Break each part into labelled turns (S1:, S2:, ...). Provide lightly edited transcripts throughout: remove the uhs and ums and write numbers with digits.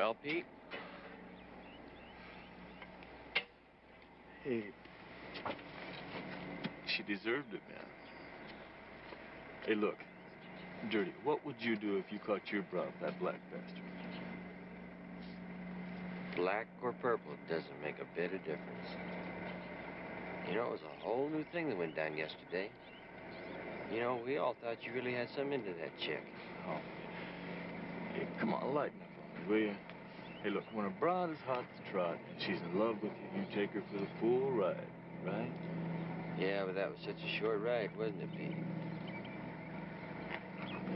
S1: Well, Pete?
S2: Hey, she deserved it, man. Hey, look, Dirty, what would you do if you caught your brow with that black bastard?
S1: Black or purple doesn't make a bit of difference. You know, it was a whole new thing that went down yesterday. You know, we all thought you really had something into that chick.
S2: Oh, hey, come on, lighten up on me, will you? Hey, look, when a broad is hot to trot and she's in love with you, you take her for the full ride, right?
S1: Yeah, but that was such a short ride, wasn't it, Pete?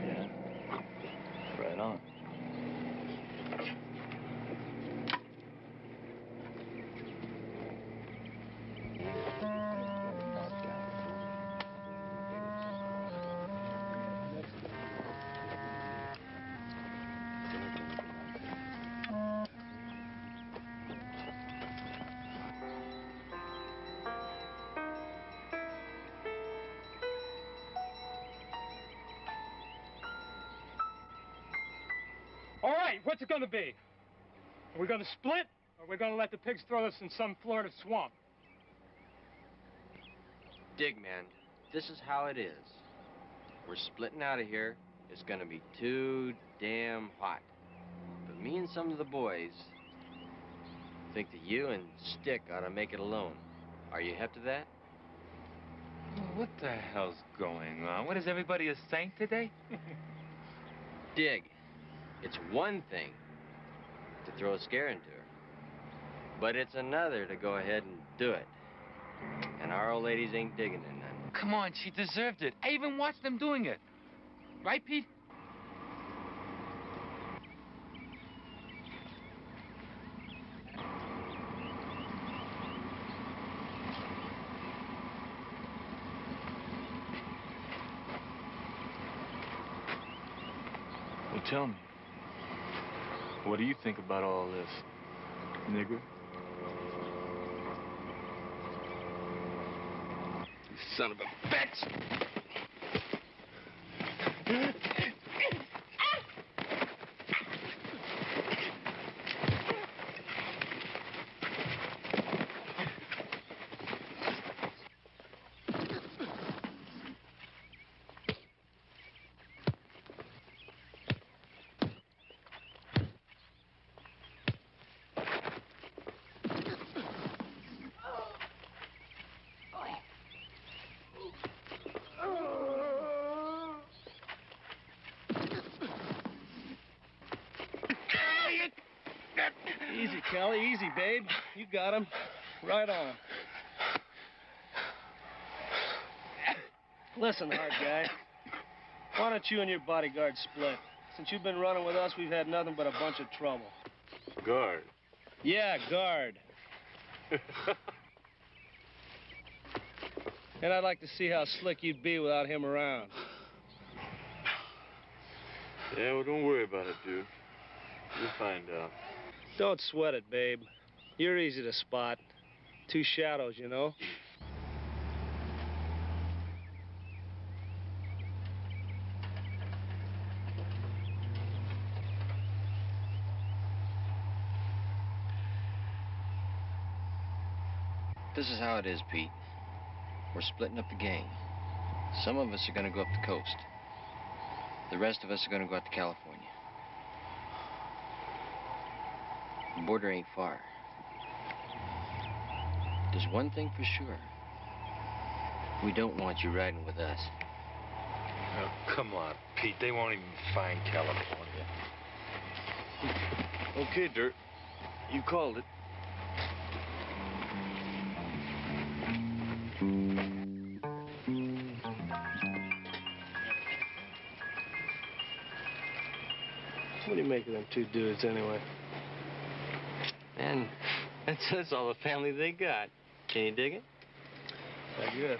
S2: Yeah. Right on.
S3: All right, what's it gonna be? Are we gonna split, or are we gonna let the pigs throw us in some Florida swamp?
S1: Dig, man, this is how it is. We're splitting out of here. It's gonna be too damn hot. But me and some of the boys think that you and Stick ought to make it alone. Are you hep to that?
S4: What the hell's going on? What, is everybody a saint today?
S1: Dig, it's one thing to throw a scare into her, but it's another to go ahead and do it. And our old ladies ain't digging in none.
S4: Come on, she deserved it. I even watched them doing it. Right, Pete?
S2: Well, tell me, what do you think about all this, nigger?
S4: You son of a bitch!
S5: Easy, Kelly. Easy, babe. You got him. Right on. Listen, hard guy. Why don't you and your bodyguard split? Since you've been running with us, we've had nothing but a bunch of trouble.
S2: Guard.
S5: Yeah, guard. And I'd like to see how slick you'd be without him around.
S2: Yeah, well, don't worry about it, dude. You'll find out.
S5: Don't sweat it, babe. You're easy to spot. Two shadows, you know?
S1: This is how it is, Pete. We're splitting up the gang. Some of us are gonna go up the coast. The rest of us are gonna go out to California. The border ain't far. There's one thing for sure. We don't want you riding with us.
S4: Oh, come on, Pete. They won't even find California.
S2: Okay, Dirt. You called it.
S5: What do you make of them two dudes, anyway?
S1: Man, that's all the family they got. Can you dig it?
S5: I guess.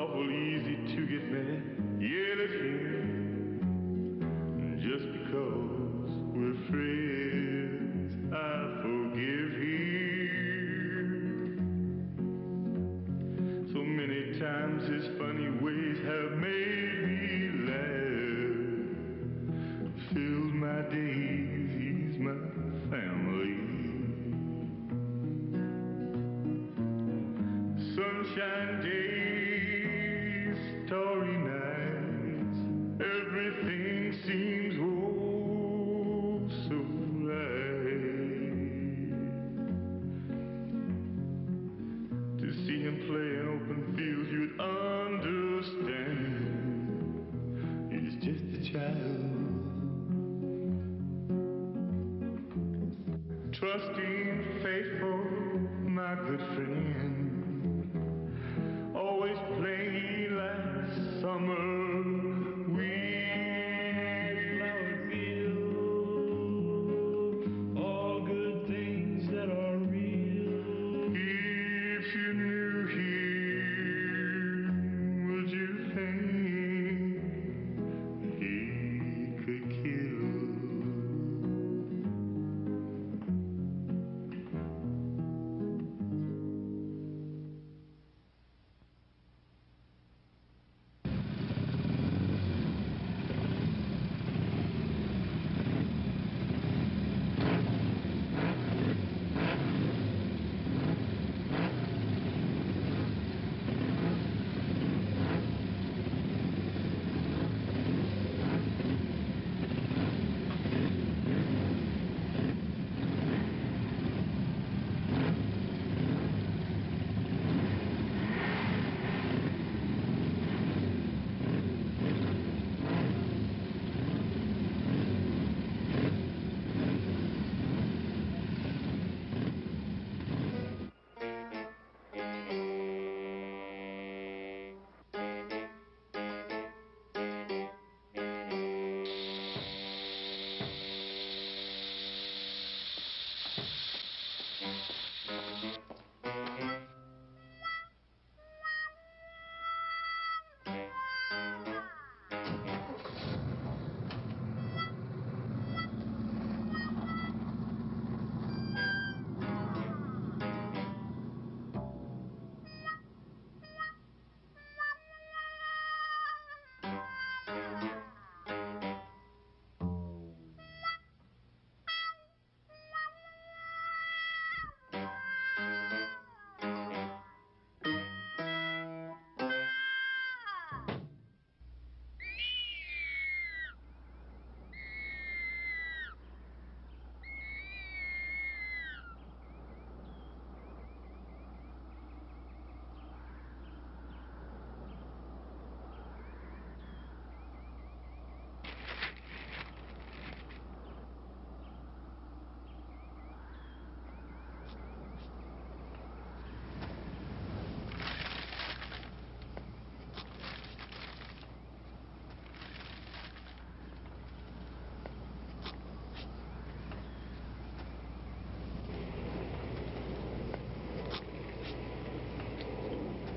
S2: awful easy to get mad. Yeah, look here. Just because we're friends, I forgive him. So many times his funny ways have made me laugh. Filled my days, he's my family. Sunshine days, starry nights, everything seems oh so right. To see him play in open fields, you'd understand. He's just a child, trusting, faithful, my good friend. Always playing like summer wind. Flower field, all good things that are real. If you knew him, would you think he could kill?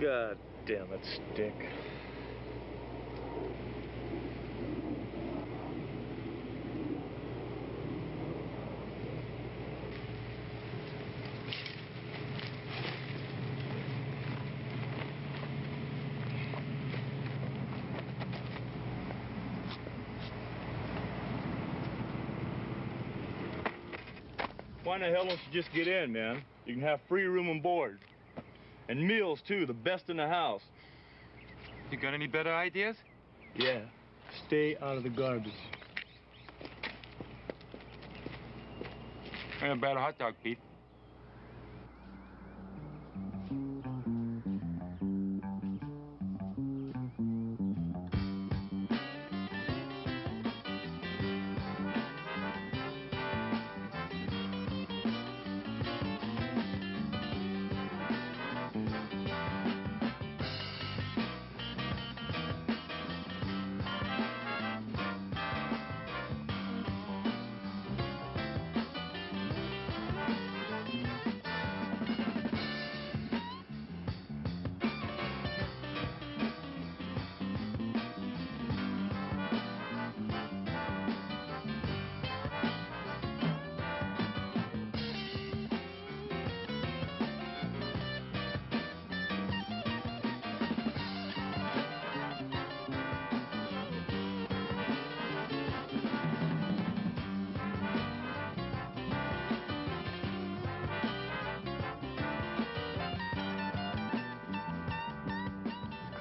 S2: God damn it, Stick. Why in the hell don't you just get in, man? You can have free room and board. And meals, too, the best in the house.
S4: You got any better ideas?
S5: Yeah, stay out of the garbage.
S4: And a better hot dog, Pete.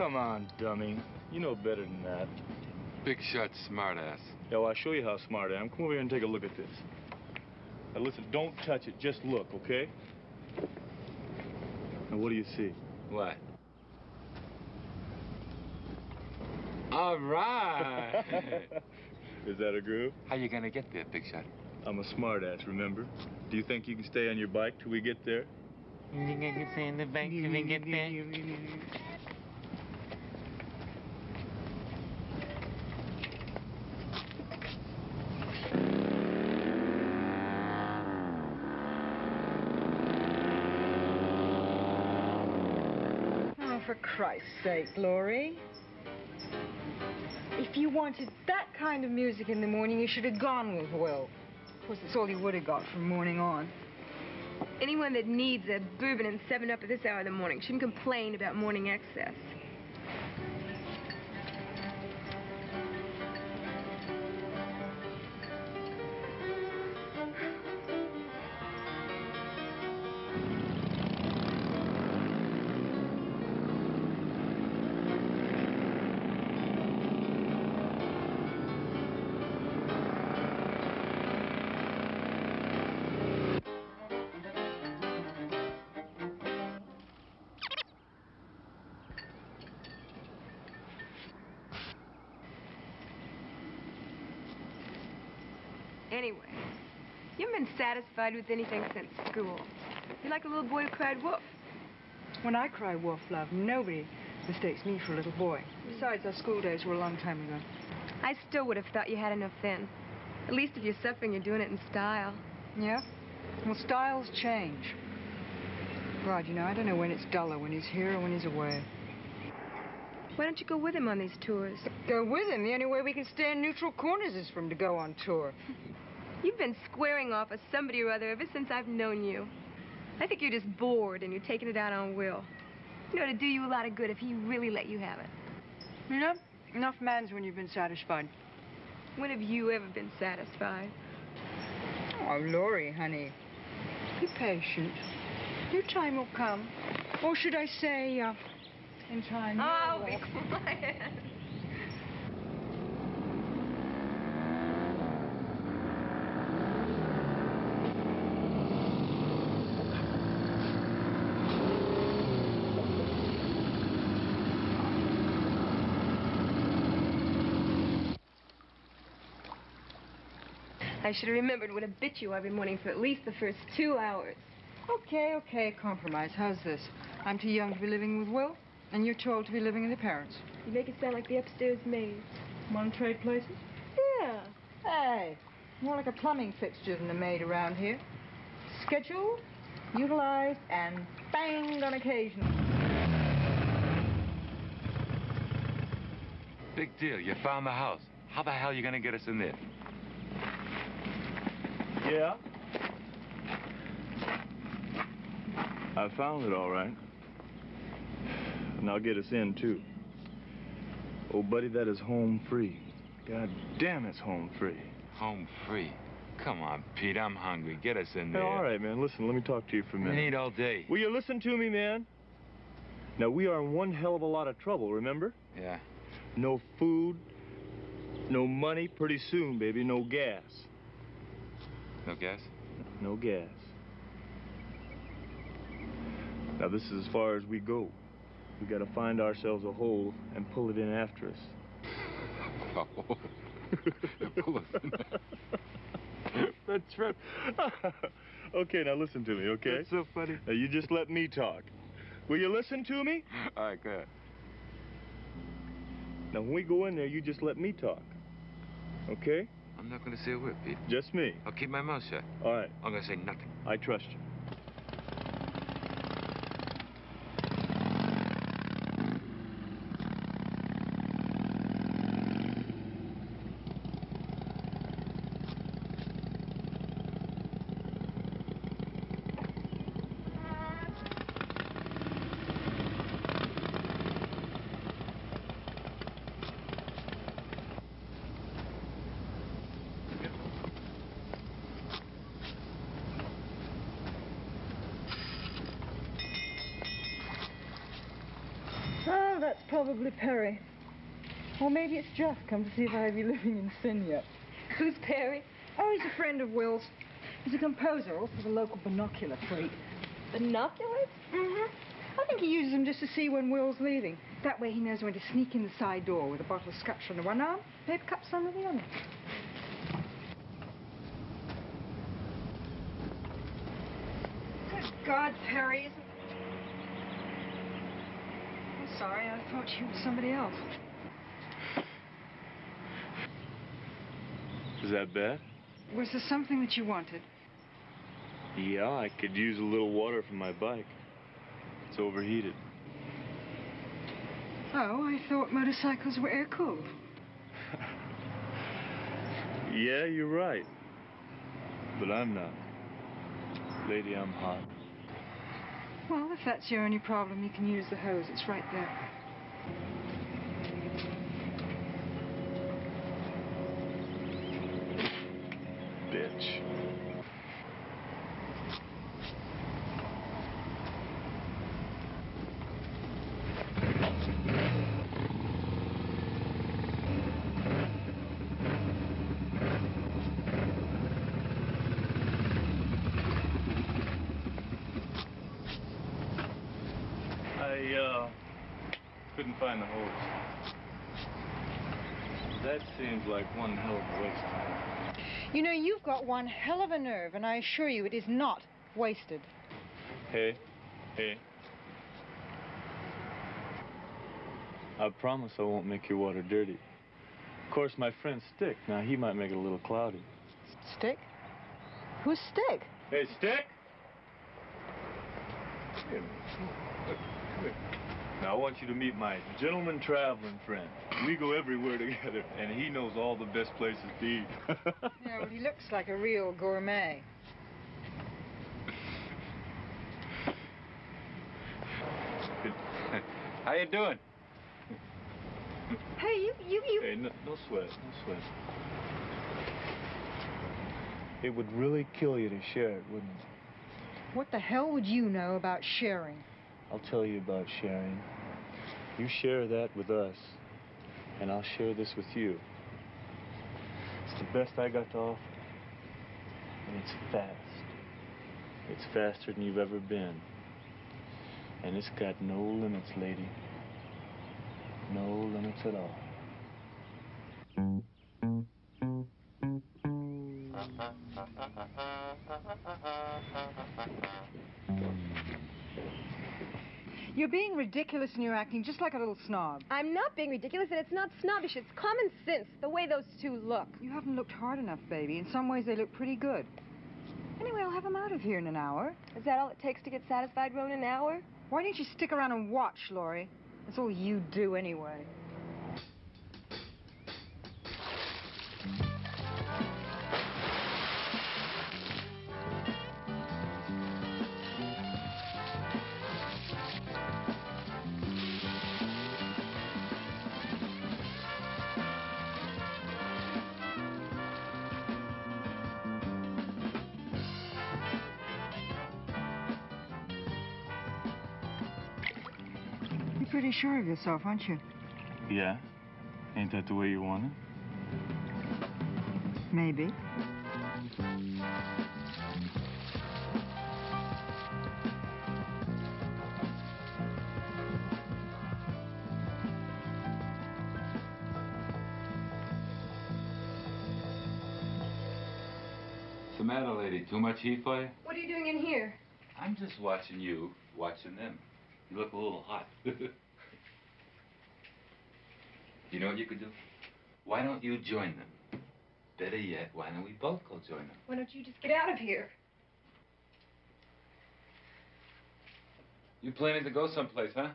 S2: come on, dummy. You know better than that.
S4: Big shot smartass.
S2: Yeah, well, I'll show you how smart I am. Come over here and take a look at this. Now, listen, don't touch it. Just look, okay? Now, what do you see?
S4: What? All right.
S2: Is that a groove?
S4: How you gonna get there, Big Shot?
S2: I'm a smartass, remember? Do you think you can stay on your bike till we get there?
S4: You gonna stay in the bank till we get there?
S6: Oh, for Christ's sake, Laurie. If you wanted that kind of music in the morning, you should have gone with Will. Of course, it's all you would have got from morning on.
S7: Anyone that needs a bourbon and 7-Up at this hour of the morning shouldn't complain about morning excess. Anyway, you haven't been satisfied with anything since school. You're like a little boy who cried wolf.
S6: When I cry wolf, love, nobody mistakes me for a little boy. Besides, our school days were a long time ago.
S7: I still would have thought you had enough then. At least if you're suffering, you're doing it in style.
S6: Yeah? Well, styles change. Rod, you know, I don't know when it's duller, when he's here or when he's away.
S7: Why don't you go with him on these tours?
S6: Go with him. The only way we can stay in neutral corners is for him to go on tour.
S7: You've been squaring off with somebody or other ever since I've known you. I think you're just bored and you're taking it out on Will. You know, it'd do you a lot of good if he really let you have it.
S6: You know, enough man's when you've been satisfied.
S7: When have you ever been satisfied?
S6: Oh, Laurie, honey, be patient. Your time will come. Or should I say, in time...
S7: Oh, be quiet. I should have remembered what a bitch you are every morning for at least the first 2 hours.
S6: Okay, compromise. How's this? I'm too young to be living with Will, and you're too old to be living with the parents.
S7: You make it sound like the upstairs maid.
S6: Want to trade places?
S7: Yeah.
S6: Hey, more like a plumbing fixture than a maid around here. Scheduled, utilized, and banged on occasion.
S4: Big deal. You found the house. How the hell are you gonna get us in there?
S2: Yeah? I found it all right. And I'll get us in, too. Oh, buddy, that is home free. God damn, it's home free.
S4: Home free. Come on, Pete, I'm hungry. Get us in there.
S2: Hey, all right, man. Listen, let me talk to you for a
S4: We
S2: minute.
S4: need all day.
S2: Will you listen to me, man? Now, we are in one hell of a lot of trouble, remember?
S4: Yeah.
S2: No food, no money, pretty soon, baby, no gas.
S4: No gas?
S2: No gas. Now, this is as far as we go. We gotta find ourselves a hole and pull it in after us.
S4: Oh. Pull us in.
S2: That's right. Okay, now listen to me, okay?
S4: That's so funny.
S2: Now, you just let me talk. Will you listen to me?
S4: All right, go ahead.
S2: Now, when we go in there, you just let me talk. Okay?
S4: I'm not gonna say a word, Pete.
S2: Just me.
S4: I'll keep my mouth shut.
S2: All right.
S4: I'm gonna say nothing.
S2: I trust you.
S6: Probably Perry. Or maybe it's Jeff come to see if I have you living in sin yet.
S7: Who's Perry?
S6: Oh, he's a friend of Will's. He's a composer, also the local binocular freak.
S7: Binoculars?
S6: Mm-hmm. I think he uses them just to see when Will's leaving. That way he knows when to sneak in the side door with a bottle of scotch under one arm, paper cups under the other. Good God, Perry, isn't... I'm sorry, I thought you were somebody else.
S2: Is that bad?
S6: Was there something that you wanted?
S2: Yeah, I could use a little water from my bike. It's overheated.
S6: Oh, I thought motorcycles were air-cooled.
S2: Yeah, you're right. But I'm not. Lady, I'm hot.
S6: Well, if that's your only problem, you can use the hose. It's right there.
S2: Bitch. I couldn't find the hose. That seems like one hell of a waste of time.
S6: You know, you've got one hell of a nerve, and I assure you it is not wasted.
S2: Hey. I promise I won't make your water dirty. Of course, my friend Stick, now he might make it a little cloudy.
S6: Stick? Who's Stick?
S2: Hey, Stick! Come here. Come here. Now, I want you to meet my gentleman traveling friend. We go everywhere together, and he knows all the best places to eat.
S6: Yeah, well, he looks like a real gourmet.
S4: How you doing?
S6: Hey, you...
S2: Hey, no sweat, no sweat. It would really kill you to share it, wouldn't it?
S6: What the hell would you know about sharing?
S2: I'll tell you about sharing. You share that with us, and I'll share this with you. It's the best I got to offer. And it's fast. It's faster than you've ever been. And it's got no limits, lady. No limits at all.
S6: You're being ridiculous and you're acting just like a little snob.
S7: I'm not being ridiculous, and it's not snobbish. It's common sense, the way those two look.
S6: You haven't looked hard enough, baby. In some ways, they look pretty good. Anyway, I'll have them out of here in an hour.
S7: Is that all it takes to get satisfied, Rona, an hour?
S6: Why don't you stick around and watch, Laurie? That's all you do anyway. You're pretty sure of yourself, aren't you?
S2: Yeah? Ain't that the way you want it?
S6: Maybe.
S4: What's the matter, lady? Too much heat for you?
S7: What are you doing in here?
S4: I'm just watching you, watching them. You look a little hot. You know what you could do? Why don't you join them? Better yet, why don't we both go join them?
S7: Why don't you just get out of here?
S4: You planning to go someplace, huh?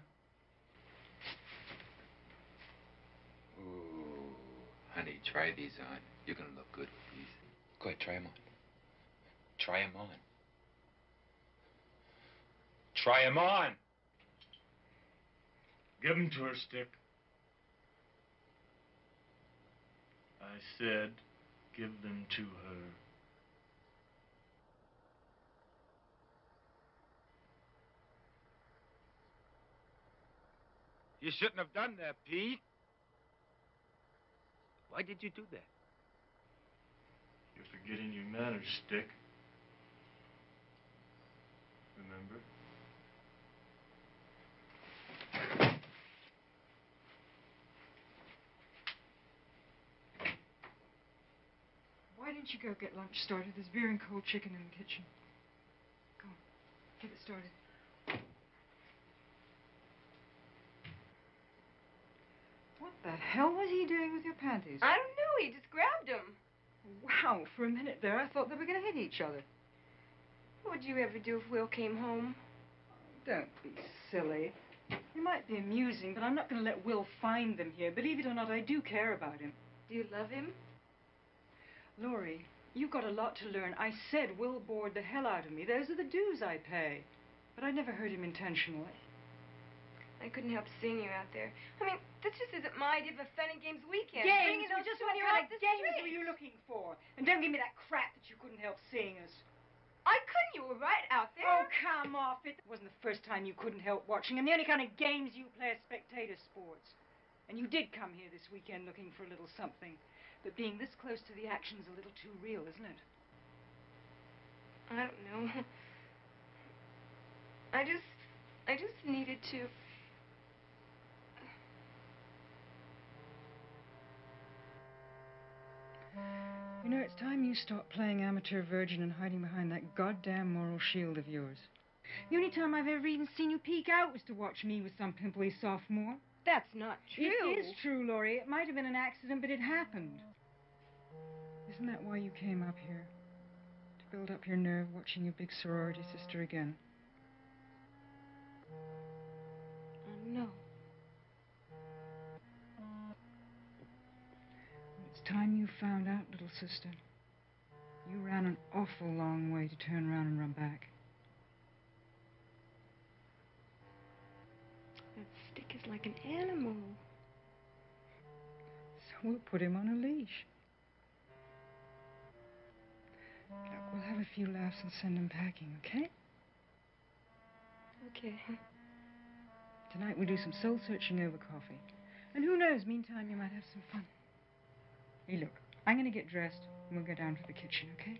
S4: Ooh, honey, try these on. You're gonna look good with these. Go ahead, try them on. Try them on. Try them on!
S2: Give them to her, Stick. I said, give them to her.
S8: You shouldn't have done that, Pete. Why did you do that?
S2: You're forgetting your manners, Stick. Remember?
S6: Why didn't you go get lunch started? There's beer and cold chicken in the kitchen. Go on, get it started. What the hell was he doing with your panties?
S7: I don't know. He just grabbed them.
S6: Wow, for a minute there, I thought they were going to hit each other.
S7: What would you ever do if Will came home?
S6: Don't be silly. It might be amusing, but I'm not going to let Will find them here. Believe it or not, I do care about him.
S7: Do you love him?
S6: Laurie, you've got a lot to learn. I said Will bored the hell out of me. Those are the dues I pay. But I never hurt him intentionally.
S7: I couldn't help seeing you out there. I mean, this just isn't my idea of a fun and games weekend.
S6: Games?
S7: Bringing those
S6: Just
S7: two
S6: what
S7: when you're
S6: kind
S7: off
S6: of
S7: the
S6: games
S7: street.
S6: were you looking for? And don't give me that crap that you couldn't help seeing us.
S7: I couldn't. You were right out there.
S6: Oh, come off it. It wasn't the first time you couldn't help watching, and the only kind of games you play are spectator sports. And you did come here this weekend looking for a little something. But being this close to the action's a little too real, isn't it?
S7: I don't know. I just needed to.
S6: You know, it's time you stopped playing amateur virgin and hiding behind that goddamn moral shield of yours. The only time I've ever even seen you peek out was to watch me with some pimply sophomore.
S7: That's not true.
S6: It is true, Laurie. It might have been an accident, but it happened. Isn't that why you came up here? To build up your nerve watching your big sorority sister again?
S7: No.
S6: It's time you found out, little sister. You ran an awful long way to turn around and run back.
S7: That Stick is like an animal.
S6: So we'll put him on a leash. Look, we'll have a few laughs and send him packing, okay?
S7: Okay.
S6: Tonight we'll do some soul searching over coffee. And who knows, meantime you might have some fun. Hey, look, I'm going to get dressed and we'll go down to the kitchen, okay?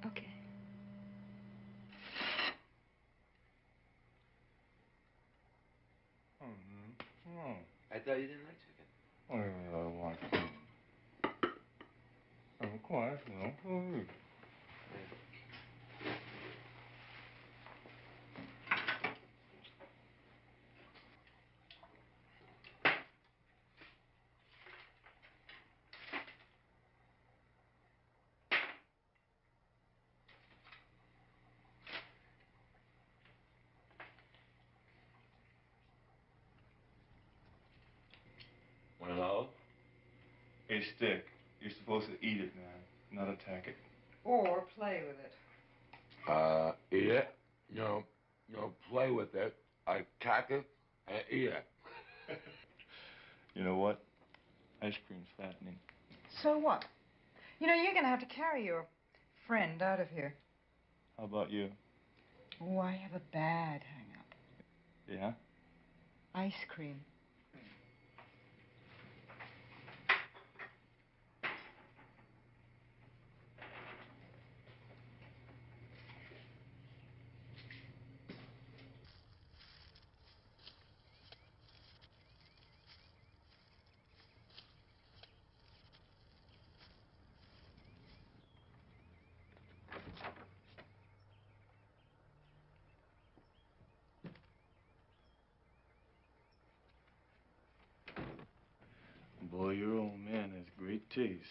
S7: Okay.
S2: Oh.
S4: I thought you didn't like chicken.
S2: I want to. Of course, no.
S4: Want a loaf?
S2: Hey, Stick, you're supposed to eat it, man, not attack it.
S6: Or play with it.
S9: Eat it. Play with it. I cack it and eat it.
S2: You know what? Ice cream's fattening.
S6: So what? You know, you're going to have to carry your friend out of here.
S2: How about you?
S6: Oh, I have a bad hang-up.
S2: Yeah?
S6: Ice cream.
S2: Boy, your old man has great taste.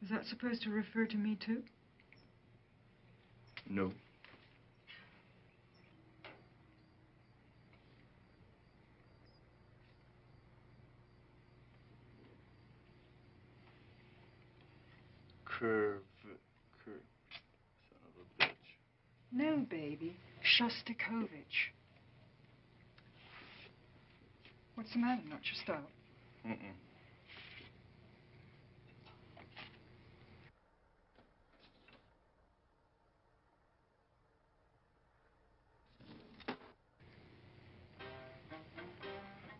S6: Is that supposed to refer to me, too?
S2: No. Curve. Son of a bitch.
S6: No, baby. Shostakovich. What's the matter? Not your style?
S2: Mm-mm.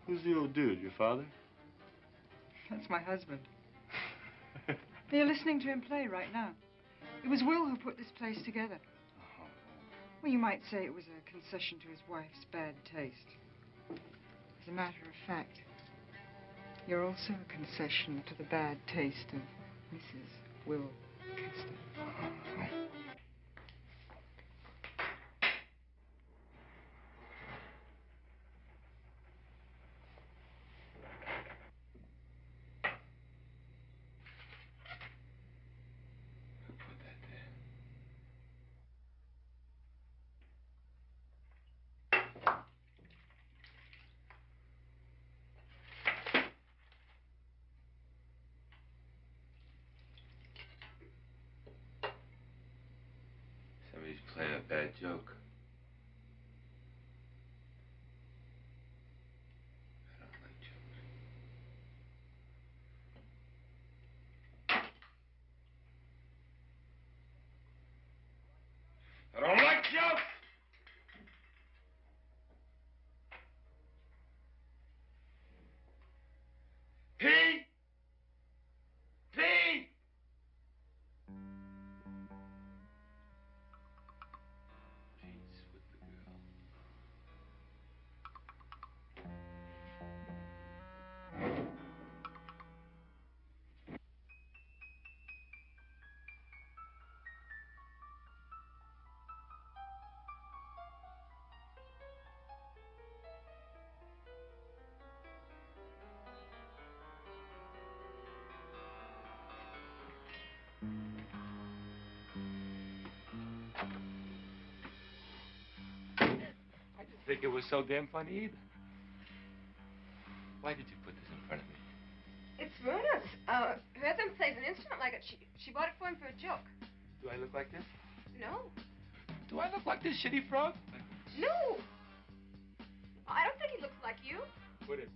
S2: Who's the old dude, your father?
S6: That's my husband. You're listening to him play right now. It was Will who put this place together. Well, you might say it was a concession to his wife's bad taste. As a matter of fact, you're also a concession to the bad taste of Mrs. Will Kester.
S4: Somebody's playing a bad joke. I don't like jokes. I don't like jokes! Pete! Pete! Pete's with the girl. I didn't think it was so damn funny either. Why did you put this in front of me?
S7: It's Muna's. Rhythm plays an instrument like it. She bought it for him for a joke.
S4: Do I look like this?
S7: No.
S4: Do I look like this shitty frog?
S7: No. I don't think he looks like you.
S4: What is it?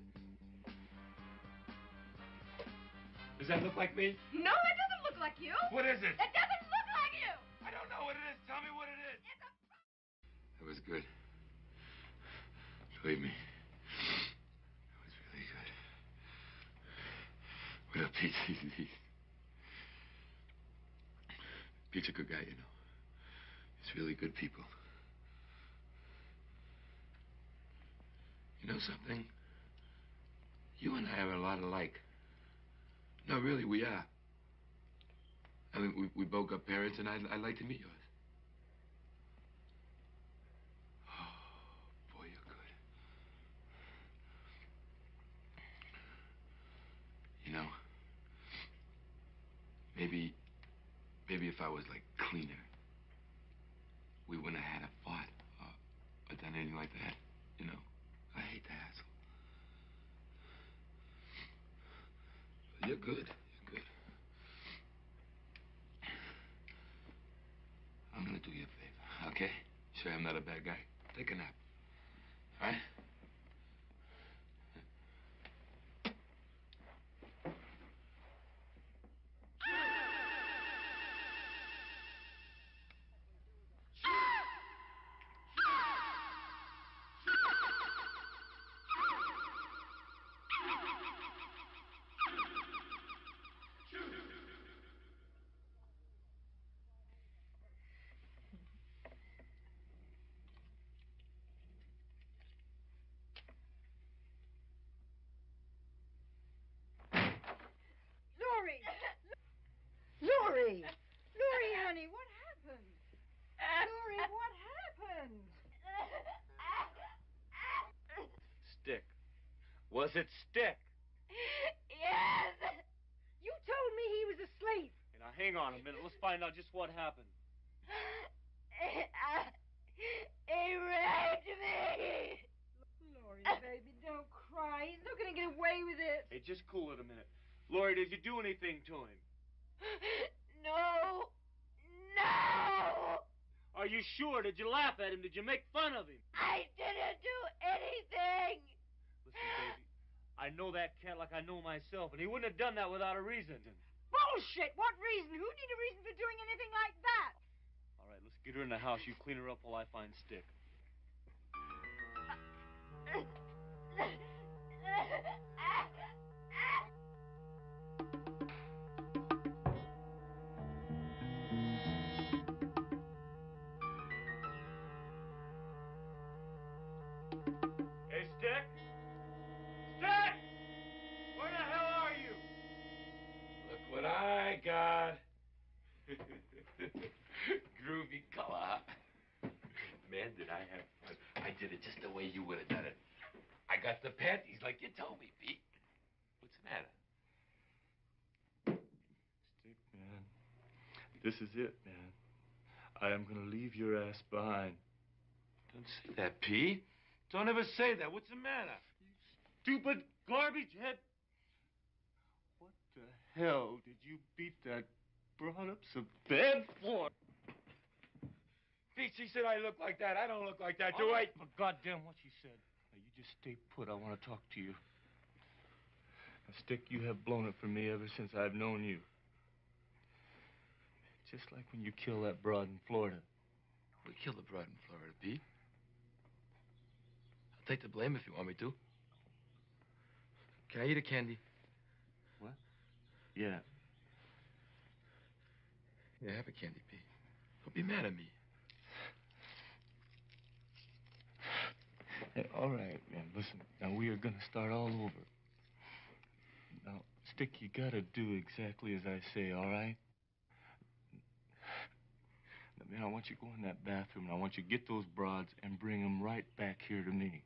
S4: Does that look like me?
S7: No, it doesn't look like you.
S4: What is it?
S7: It doesn't look like you.
S4: I don't know what it is. Tell me what it is. That was good. Believe me. That was really good. What up, Pete? Pete's a good guy, you know. He's really good people. You know something? You and I have a lot alike. No, really, we are. I mean, we both got parents, and I'd like to meet yours. Oh, boy, you're good. You know, maybe if I was, like, cleaner, we wouldn't have had a fought or done anything like that. You know, I hate the hassle. But you're good. You're good. I'm gonna do you a favor, okay? Show you I'm not a bad guy. Take a nap. All right?
S6: Laurie! Laurie, honey, what happened? Laurie, what happened?
S2: Stick. Was it Stick?
S7: Yes.
S6: You told me he was asleep.
S5: Hey, now, hang on a minute. Let's find out just what happened.
S7: He raped me.
S6: Laurie, baby, don't cry. He's not going to get away with it.
S5: Hey, just cool it a minute. Laurie, did you do anything to him?
S7: No. No.
S5: Are you sure? Did you laugh at him? Did you make fun of him?
S7: I didn't do anything.
S5: Listen, baby, I know that cat like I know myself, and he wouldn't have done that without a reason.
S6: Bullshit! What reason? Who need a reason for doing anything like that?
S5: All right, let's get her in the house. You clean her up while I find Stick.
S2: Hey, Stick! Stick! Where the hell are you?
S9: Look what I got. Groovy color, huh? Man, did I have fun. I did it just the way you would have done it. I got the panties like you told me, Pete. What's the matter?
S2: Stick, man. This is it, man. I am gonna leave your ass behind.
S9: Don't say that, Pete. Don't ever say that. What's the matter?
S2: Stupid garbage head. What the hell did you beat that brought up so bad for?
S9: Pete, she said I look like that. I don't look like that, do I?
S2: For goddamn what she said. Now, you just stay put. I want to talk to you. Now, Stick, you have blown it for me ever since I've known you. Just like when you killed that broad in Florida.
S9: We killed the broad in Florida, Pete. I'll take the blame if you want me to. Can I eat a candy?
S2: What? Yeah.
S9: Yeah, have a candy, Pete. Don't be mad at me.
S2: Hey, all right, man. Listen, now we are going to start all over. Now, Stick, you got to do exactly as I say, all right? Now, man, I want you to go in that bathroom, and I want you to get those broads and bring them right back here to me.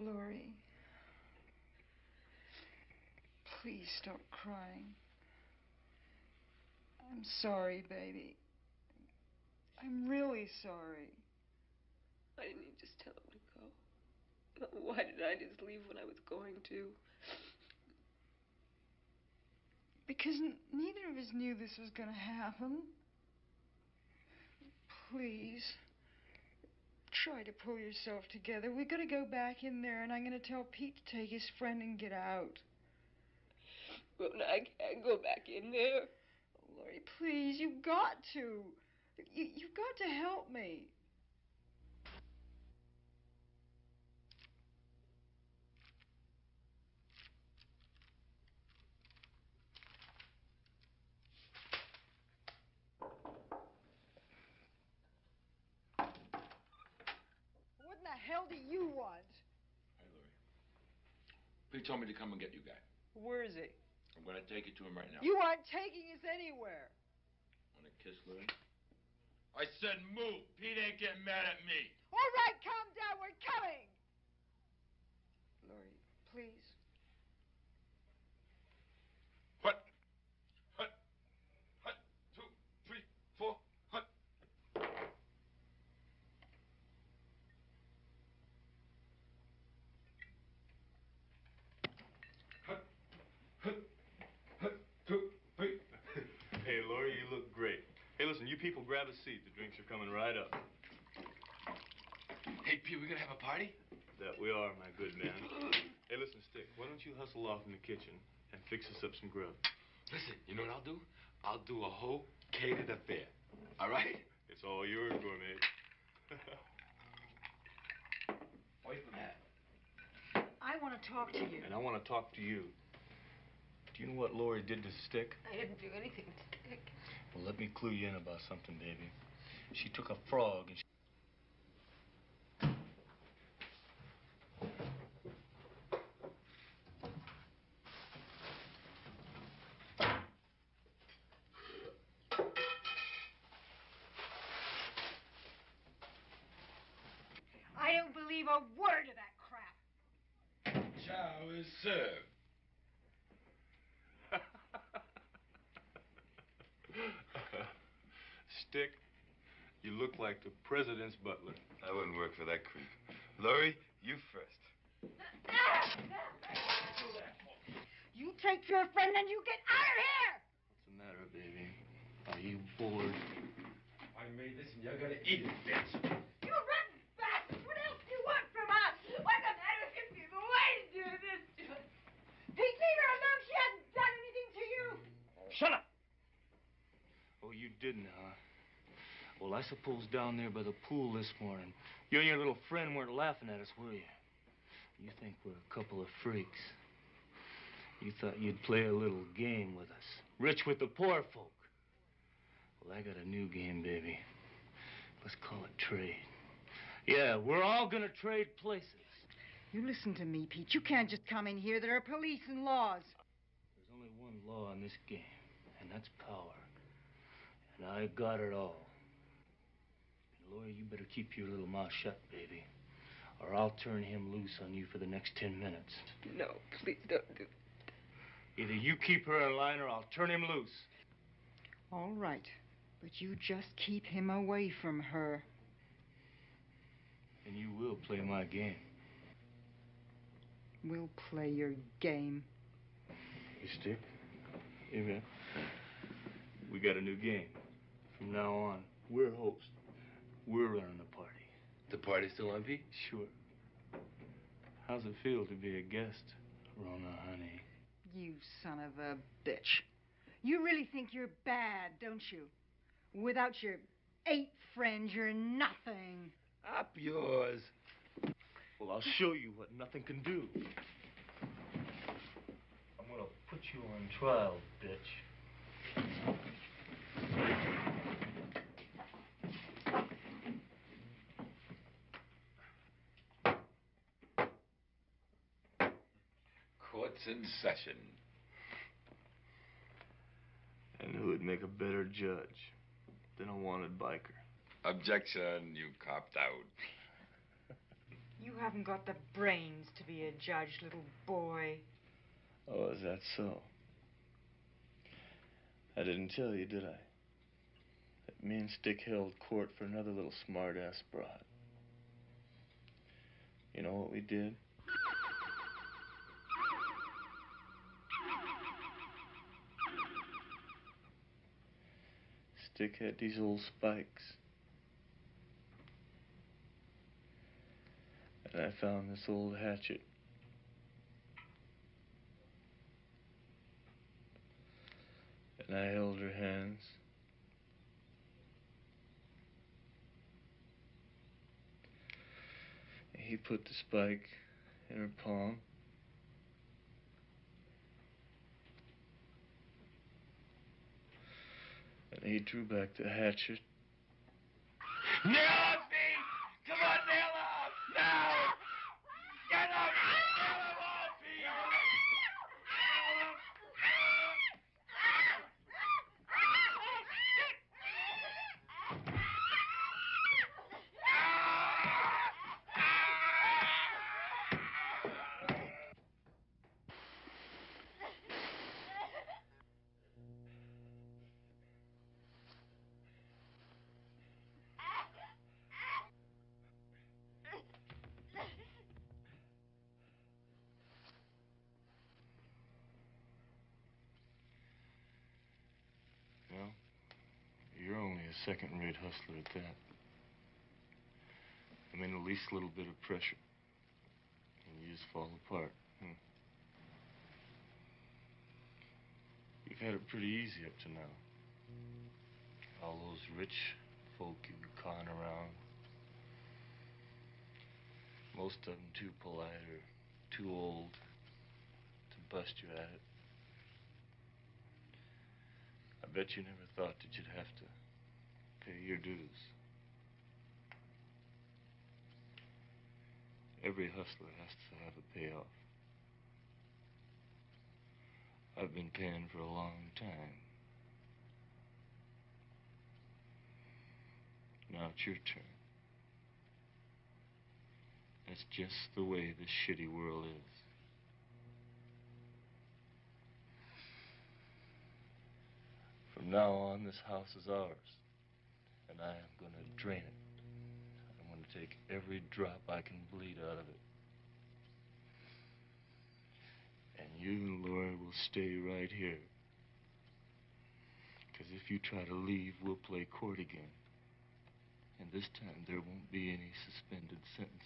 S6: Laurie, please stop crying. I'm sorry, baby. I'm really sorry.
S7: Why didn't you just tell him to go? Why did I just leave when I was going to?
S6: Because neither of us knew this was going to happen. Please, try to pull yourself together. We've got to go back in there, and I'm going to tell Pete to take his friend and get out.
S7: Well, I can't go back in there.
S6: Oh, Laurie, please, you've got to. You've got to help me. What in the hell do you want?
S9: Hi, Laurie. Pete told me to come and get you guys.
S6: Where is he?
S9: I'm going to take you to him right now.
S6: You aren't taking us anywhere.
S9: Want to kiss, Laurie? I said move. Pete ain't getting mad at me.
S6: All right, calm down. We're coming. Laurie, please.
S9: Hut. Hut. Hut. 2, 3, 4. Hut. Hut. Hut. Hut. 2, 3.
S2: Hey, Laurie, you look great. Hey, listen, you people grab a seat. The drinks are coming right up.
S9: Hey, Pete, we going to have a party?
S2: That we are, my good man. Hey, listen, Stick, why don't you hustle off in the kitchen and fix us up some grub?
S9: Listen, you know what I'll do? I'll do a whole catered affair. All right?
S2: It's all yours, gourmet.
S9: Wait for that.
S6: I want to talk to you.
S2: And I want to talk to you. Do you know what Laurie did to Stick?
S7: I didn't do anything to Stick.
S2: Well, let me clue you in about something, baby. She took a frog and she...
S6: I don't believe a word of that crap.
S9: Chow is served.
S2: Stick, you look like the president's butler.
S9: I wouldn't work for that creep. Laurie, you first.
S6: You take your friend and you get out of here!
S2: What's the matter, baby? Are you bored?
S9: I made this and you gotta Eat it, bitch.
S7: You rotten bastard! What else do you want from us? What's the matter with you people? Why did you do this to us? Pete, leave her alone. She hasn't done anything to you.
S3: Shut up!
S2: Oh, you didn't, huh? Well, I suppose down there by the pool this morning, you and your little friend weren't laughing at us, were you? You think we're a couple of freaks. You thought you'd play a little game with us. Rich with the poor folk. Well, I got a new game, baby. Let's call it trade. Yeah, we're all gonna trade places.
S6: You listen to me, Pete. You can't just come in here. There are police and laws.
S2: There's only one law in this game, and that's power. And I got it all. And Laura, you better keep your little mouth shut, baby. Or I'll turn him loose on you for the next 10 minutes.
S7: No, please don't do it.
S2: Either you keep her in line or I'll turn him loose.
S6: All right. But you just keep him away from her.
S2: And you will play my game.
S6: We'll play your game.
S2: You stick? Hey, man. We got a new game. From now on, we're hosts. We're running the party.
S9: The party's still on, Pete?
S2: Sure. How's it feel to be a guest, Rona, honey?
S6: You son of a bitch. You really think you're bad, don't you? Without your 8 friends, you're nothing.
S9: Up yours.
S2: Well, I'll show you what nothing can do. I'm gonna put you on trial, bitch.
S9: Court's in session.
S2: And who would make a better judge than a wanted biker?
S9: Objection, you copped out.
S6: You haven't got the brains to be a judge, little boy.
S2: Oh, is that so? I didn't tell you, did I? That me and Stick held court for another little smart-ass broad. You know what we did? Stick had these old spikes. And I found this old hatchet. And I held her hands. And he put the spike in her palm. And he drew back the hatchet.
S9: Nail him, Pete! Come on, nail him! Now! Get him! Nail him all, Pete!
S2: Well, you're only a second-rate hustler at that. I mean, the least little bit of pressure, and you just fall apart. You've had it pretty easy up to now. All those rich folk you were conning around. Most of them too polite or too old to bust you at it. I bet you never thought that you'd have to pay your dues. Every hustler has to have a payoff. I've been paying for a long time. Now it's your turn. That's just the way this shitty world is. From now on, this house is ours. And I am going to drain it. I'm going to take every drop I can bleed out of it. And you and Laura will stay right here. Because if you try to leave, we'll play court again. And this time there won't be any suspended sentences.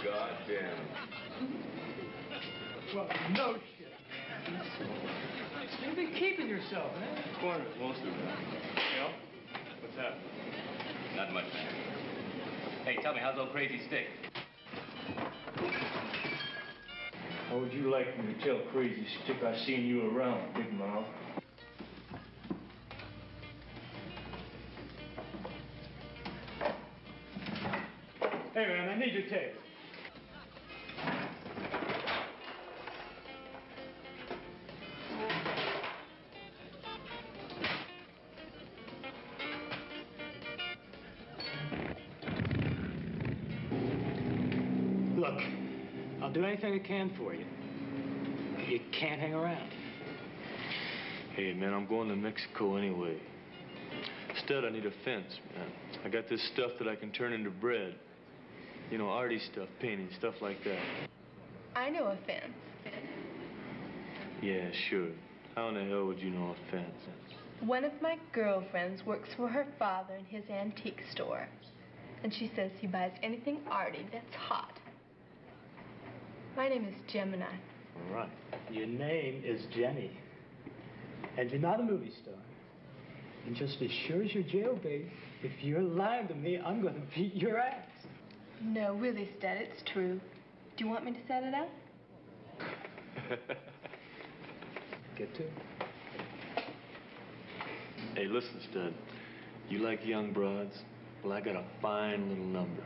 S9: Goddamn.
S3: Well, no shit, man. You've been keeping yourself, man.
S2: Corner, most of it. You know? What's happening?
S10: Not much, man. Hey, tell me, how's old Crazy Stick?
S2: How would you like me to tell Crazy Stick I seen you around, Big Mouth?
S3: Hey, man, I need your tape. Look, I'll do anything I can for you. You can't hang around.
S2: Hey, man, I'm going to Mexico anyway. Instead, I need a fence, man. I got this stuff that I can turn into bread. You know, arty stuff, painting, stuff like that.
S7: I know a fence.
S2: Yeah, sure. How in the hell would you know a fence?
S7: One of my girlfriends works for her father in his antique store. And she says he buys anything arty that's hot. My name is Gemini.
S3: All right. Your name is Jenny. And you're not a movie star. And just as sure as you're jailbait, if you're lying to me, I'm going to beat your ass.
S7: No, really, Stud, it's true. Do you want me to set it up?
S3: Get to it.
S2: Hey, listen, Stud. You like young broads? Well, I got a fine little number.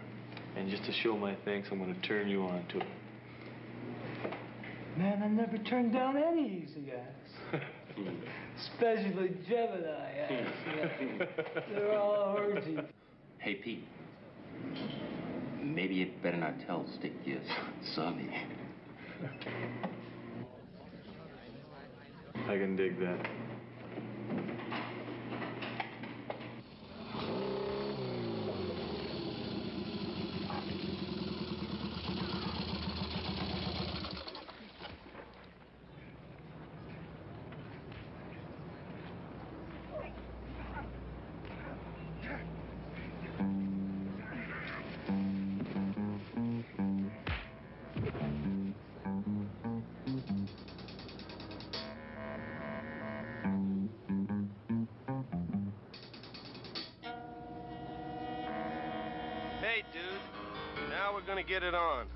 S2: And just to show my thanks, I'm going to turn you on to it.
S3: Man, I never turned down any easy ass. Especially Gemini ass. They're all orgies.
S10: Hey, Pete. Maybe you'd better not tell Stick you saw me.
S2: I can dig that.
S5: Hey, dude. Now we're gonna get it on.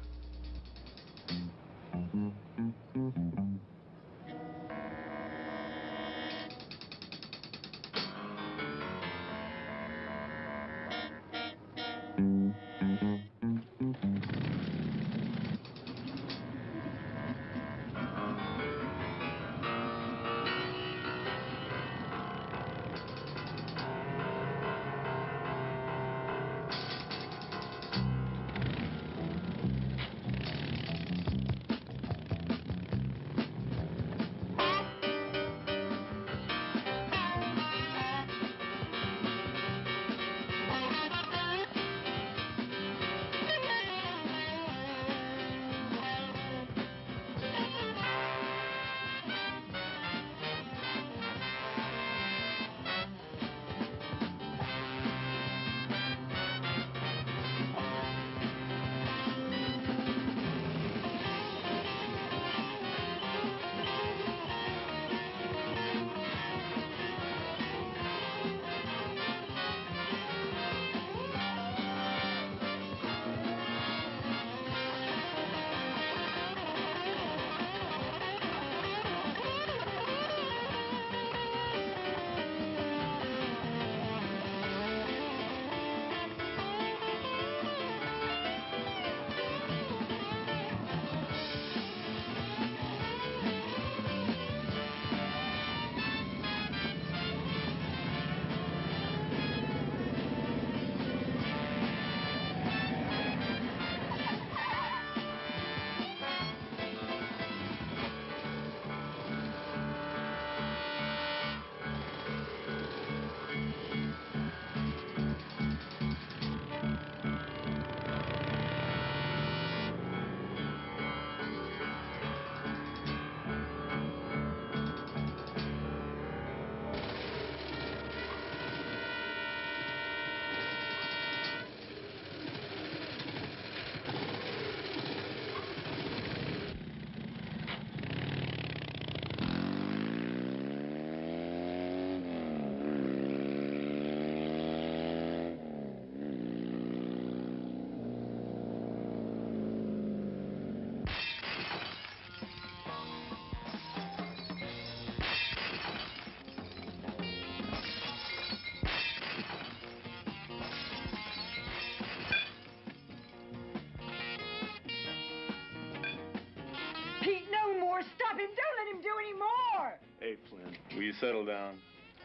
S2: settle down.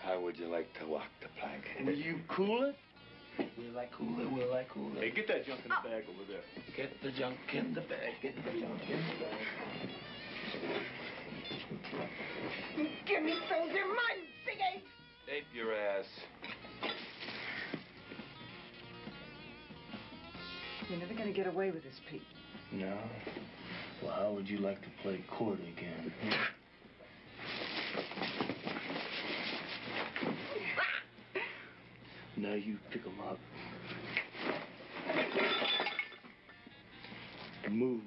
S4: How would you like to walk the plank?
S2: Will you cool it?
S4: Will I cool it? Will I cool it?
S2: Hey, get that junk in the bag over there.
S4: Get the junk in the bag. Get the junk in the bag.
S11: Give me those, they're mine, big ape.
S4: Ape your ass.
S6: You're never going to get away with this, Pete.
S2: No? Well, how would you like to play court again? Now you pick 'em up. Move.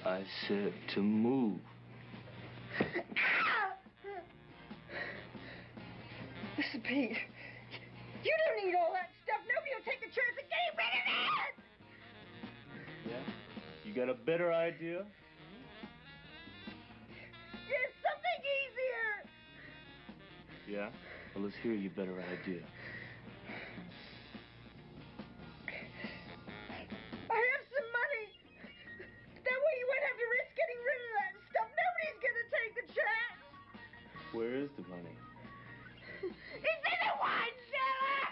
S2: I said to move.
S11: Listen, Pete, you don't need all that stuff. Nobody will take the chance of getting rid of it.
S2: Yeah? You got a better idea?
S11: There's something easier.
S2: Yeah? Well, let's hear your better idea.
S11: I have some money. That way you won't have to risk getting rid of that stuff. Nobody's gonna take the chance.
S2: Where is the money?
S11: It's in the wine cellar.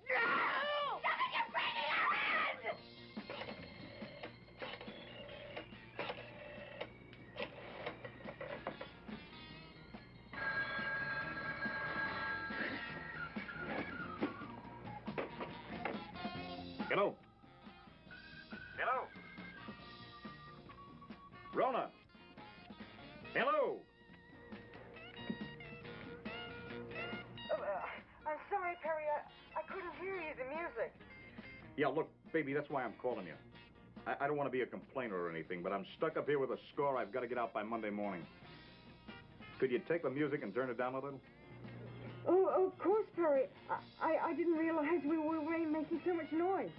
S11: No! Something is breaking around!
S8: Hello. Hello. Rona. Hello.
S6: I'm sorry, Perry. I couldn't hear you, the music.
S8: Yeah, look, baby, that's why I'm calling you. I don't want to be a complainer or anything, but I'm stuck up here with a score I've got to get out by Monday morning. Could you take the music and turn it down a little?
S6: Oh, of course, Perry. I didn't realize we were making so much noise.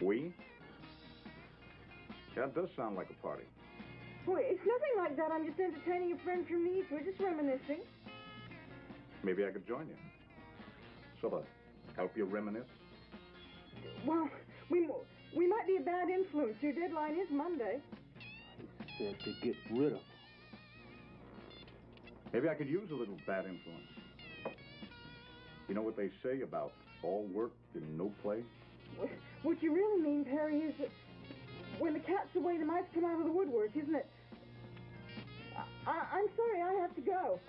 S8: We? That does sound like a party.
S6: Well, it's nothing like that. I'm just entertaining a friend from the East. We're just reminiscing.
S8: Maybe I could join you. Sort of help you reminisce.
S6: Well, we might be a bad influence. Your deadline is Monday.
S2: I said to get rid of them.
S8: Maybe I could use a little bad influence. You know what they say about all work and no play?
S6: What you really mean, Perry, is that when the cat's away, the mice come out of the woodwork, isn't it? I'm sorry, I have to go.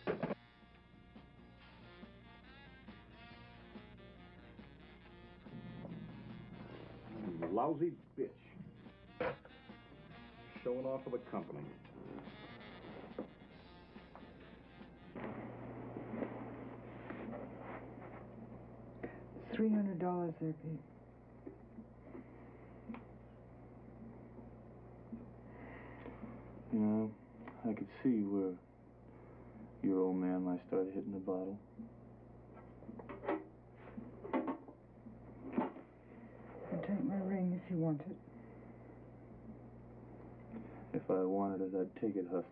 S8: You lousy bitch. Showing off for the company.
S6: $300 there, Pete.
S2: You know, I could see where your old man might start hitting the bottle.
S6: And take my ring if you want it.
S2: If I wanted it, I'd take it, hustler.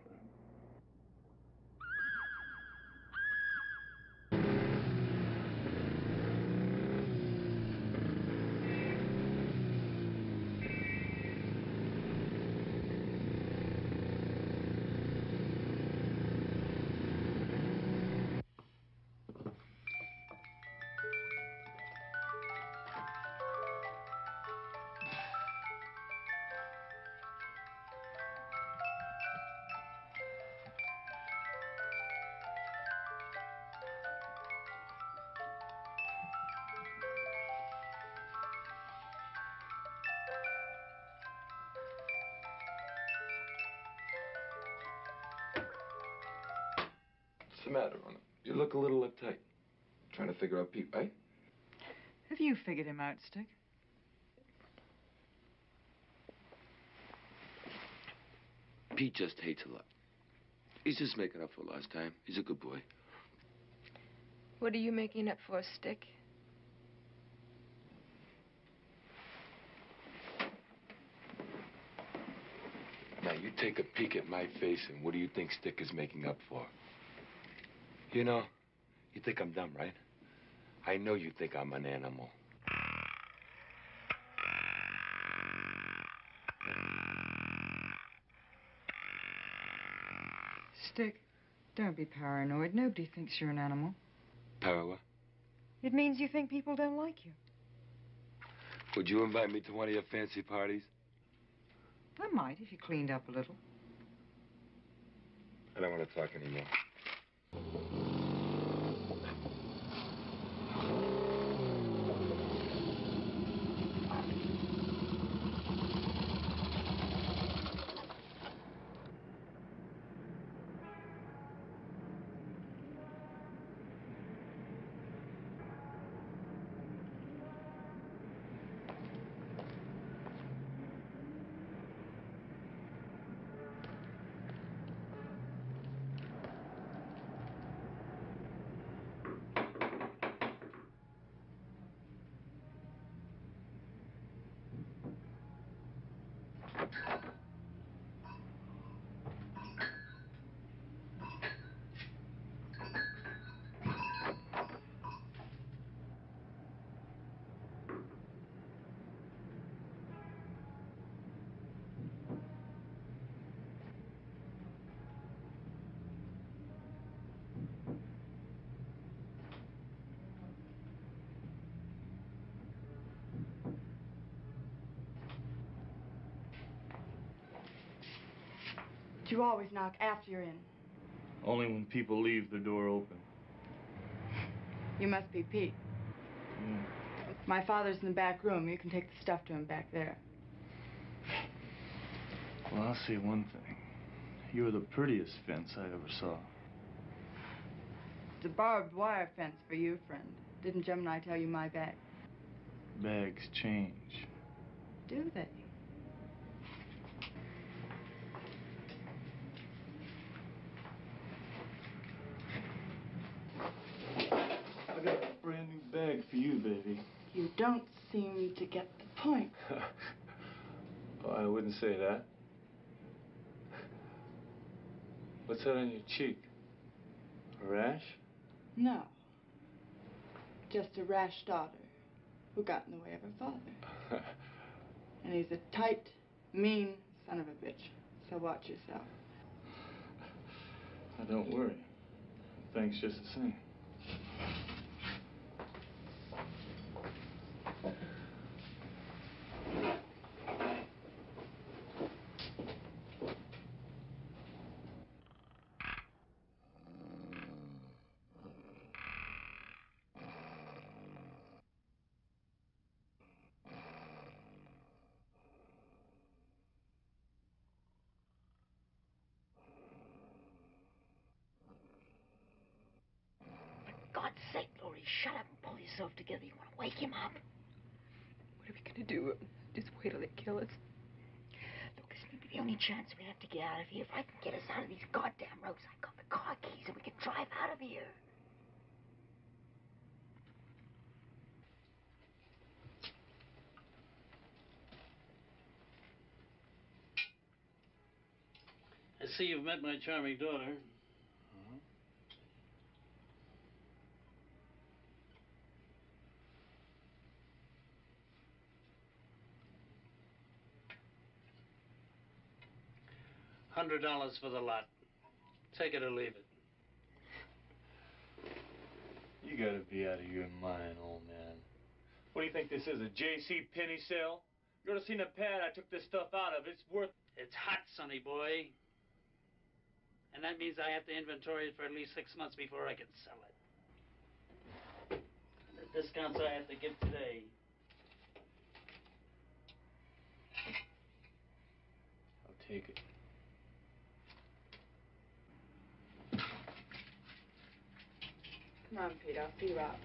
S4: What's the matter, Rona? You look a little uptight. Trying to figure out Pete, right?
S6: Have you figured him out, Stick?
S4: Pete just hates a lot. He's just making up for last time. He's a good boy.
S7: What are you making up for, Stick?
S4: Now, you take a peek at my face, and what do you think Stick is making up for? You know, you think I'm dumb, right? I know you think I'm an animal.
S6: Stick, don't be paranoid. Nobody thinks you're an animal.
S4: Para?
S6: It means you think people don't like you.
S4: Would you invite me to one of your fancy parties?
S6: I might if you cleaned up a little.
S4: I don't want to talk anymore.
S7: Do you always knock after you're in?
S2: Only when people leave the door open.
S7: You must be Pete.
S2: Yeah.
S7: My father's in the back room. You can take the stuff to him back there.
S2: Well, I'll say one thing. You're the prettiest fence I ever saw.
S7: It's a barbed wire fence for you, friend. Didn't Gemini tell you my bag?
S2: Bags change.
S7: Do they?
S2: I got a brand new bag for you, baby.
S7: You don't seem to get the point.
S2: Oh, I wouldn't say that. What's that on your cheek? A rash?
S7: No. Just a rash daughter who got in the way of her father. And he's a tight, mean son of a bitch. So watch yourself.
S2: Don't worry. Thanks just the same.
S11: For God's sake, Lori, shut up and pull yourself together. You want to wake him up?
S7: What are we gonna do? Just wait till they kill us?
S11: Look, this may be the only chance we have to get out of here. If I can get us out of these goddamn ropes, I got the car keys and we can drive out of here.
S5: I see you've met my charming daughter. $100 for the lot. Take it or leave it.
S2: You gotta be out of your mind, old man. What do you think this is, a J.C. Penney sale? You ought to seen the pad I took this stuff out of. It's worth...
S5: It's hot, sonny boy. And that means I have to inventory it for at least 6 months before I can sell it. The discounts I have to give today.
S2: I'll take it.
S7: Come on, Pete. I'll see you out.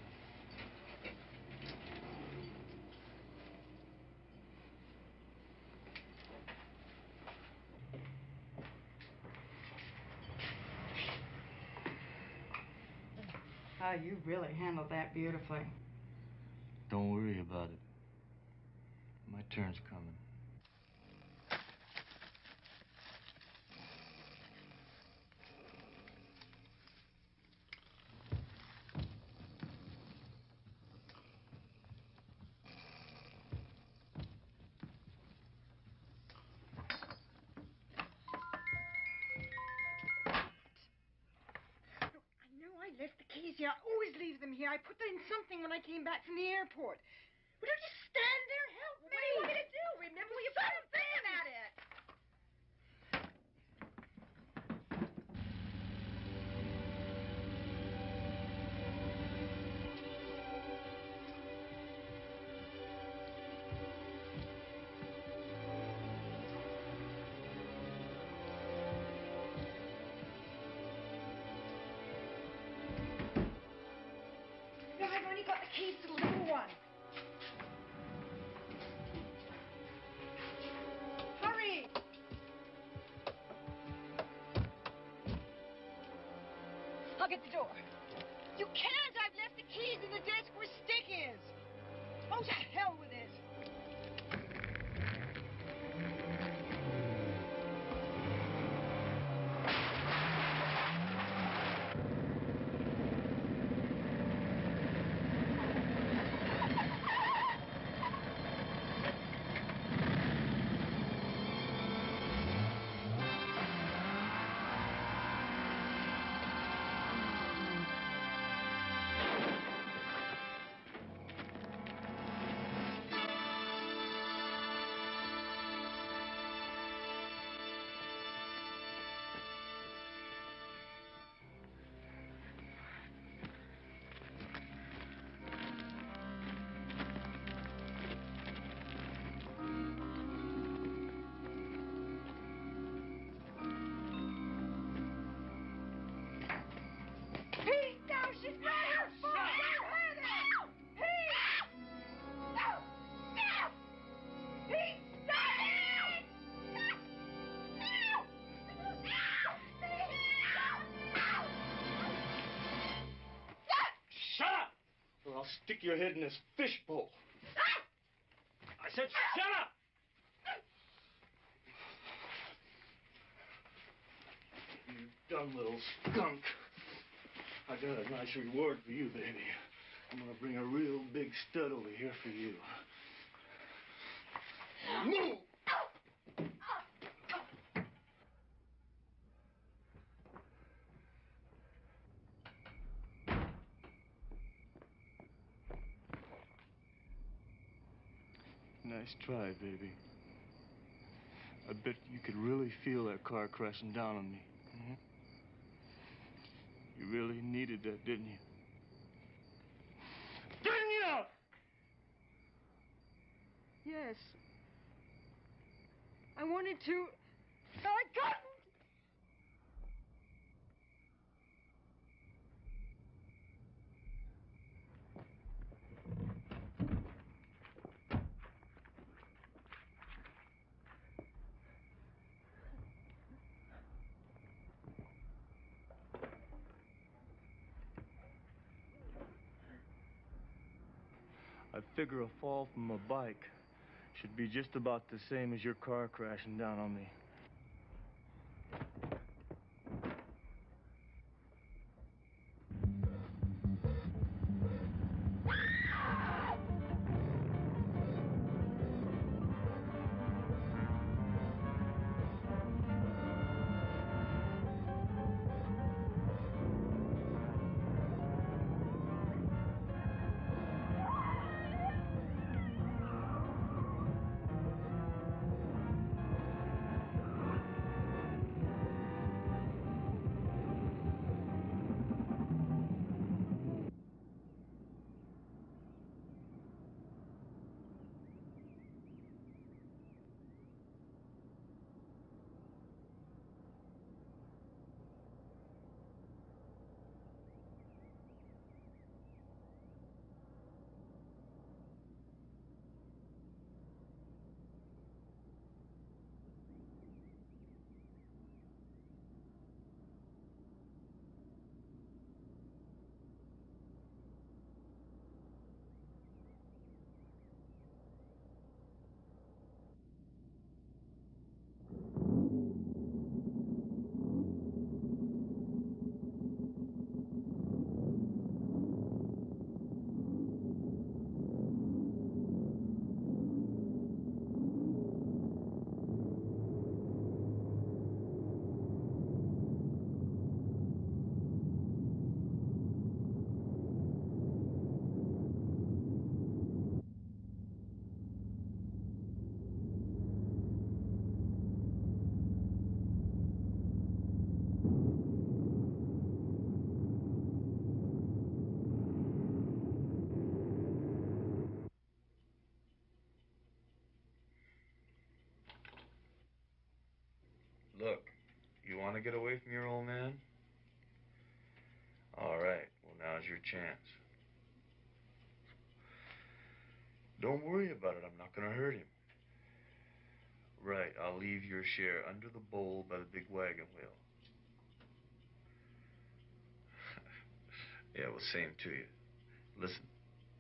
S7: Oh, you really handled that beautifully.
S2: Don't worry about it. My turn's coming.
S11: leave them here. I put them in something when I came back from the airport. Would you just stand there? Help me.
S12: What do you want me to do? Remember, you put a thing at it.
S11: No, I've only got the keys to the little one. Hurry! I'll get the door. You can't! I've left the keys in the desk where Stick is. Oh, to hell with it. Pete, no, she's not her fault. Don't hurt her. Pete! No! No! Pete, stop it! No!
S2: Shut up! Or I'll stick your head in this fishbowl. I said shut up! You dumb little skunk. I got a nice reward for you, baby. I'm gonna bring a real big stud over here for you. Move! Nice try, baby. I bet you could really feel that car crashing down on me. Mm-hmm. You really needed that, didn't you? Didn't you?
S11: Yes. I wanted to. But I couldn't!
S2: I figure a fall from a bike should be just about the same as your car crashing down on me. Look, you want to get away from your old man? All right, well, now's your chance. Don't worry about it. I'm not going to hurt him. Right, I'll leave your share under the bowl by the big wagon wheel. Yeah, well, same to you. Listen,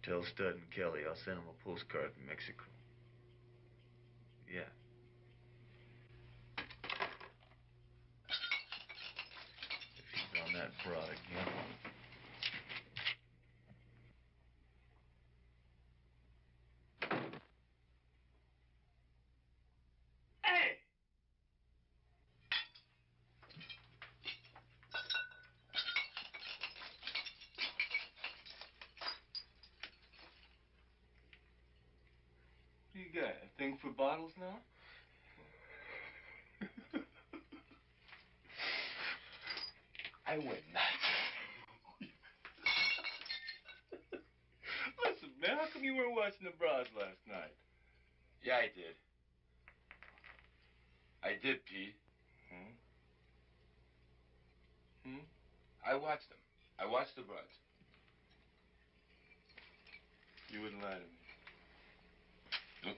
S2: tell Stud and Kelly I'll send them a postcard from Mexico. Yeah. If he's on that broad again.
S5: Hey!
S2: What do you got? A thing for bottles now?
S9: I went nuts.
S2: Listen, man, how come you weren't watching the bras last night?
S9: Yeah, I did. I did, Pete. I watched them. I watched the broads.
S2: You wouldn't lie to me.
S9: Nope.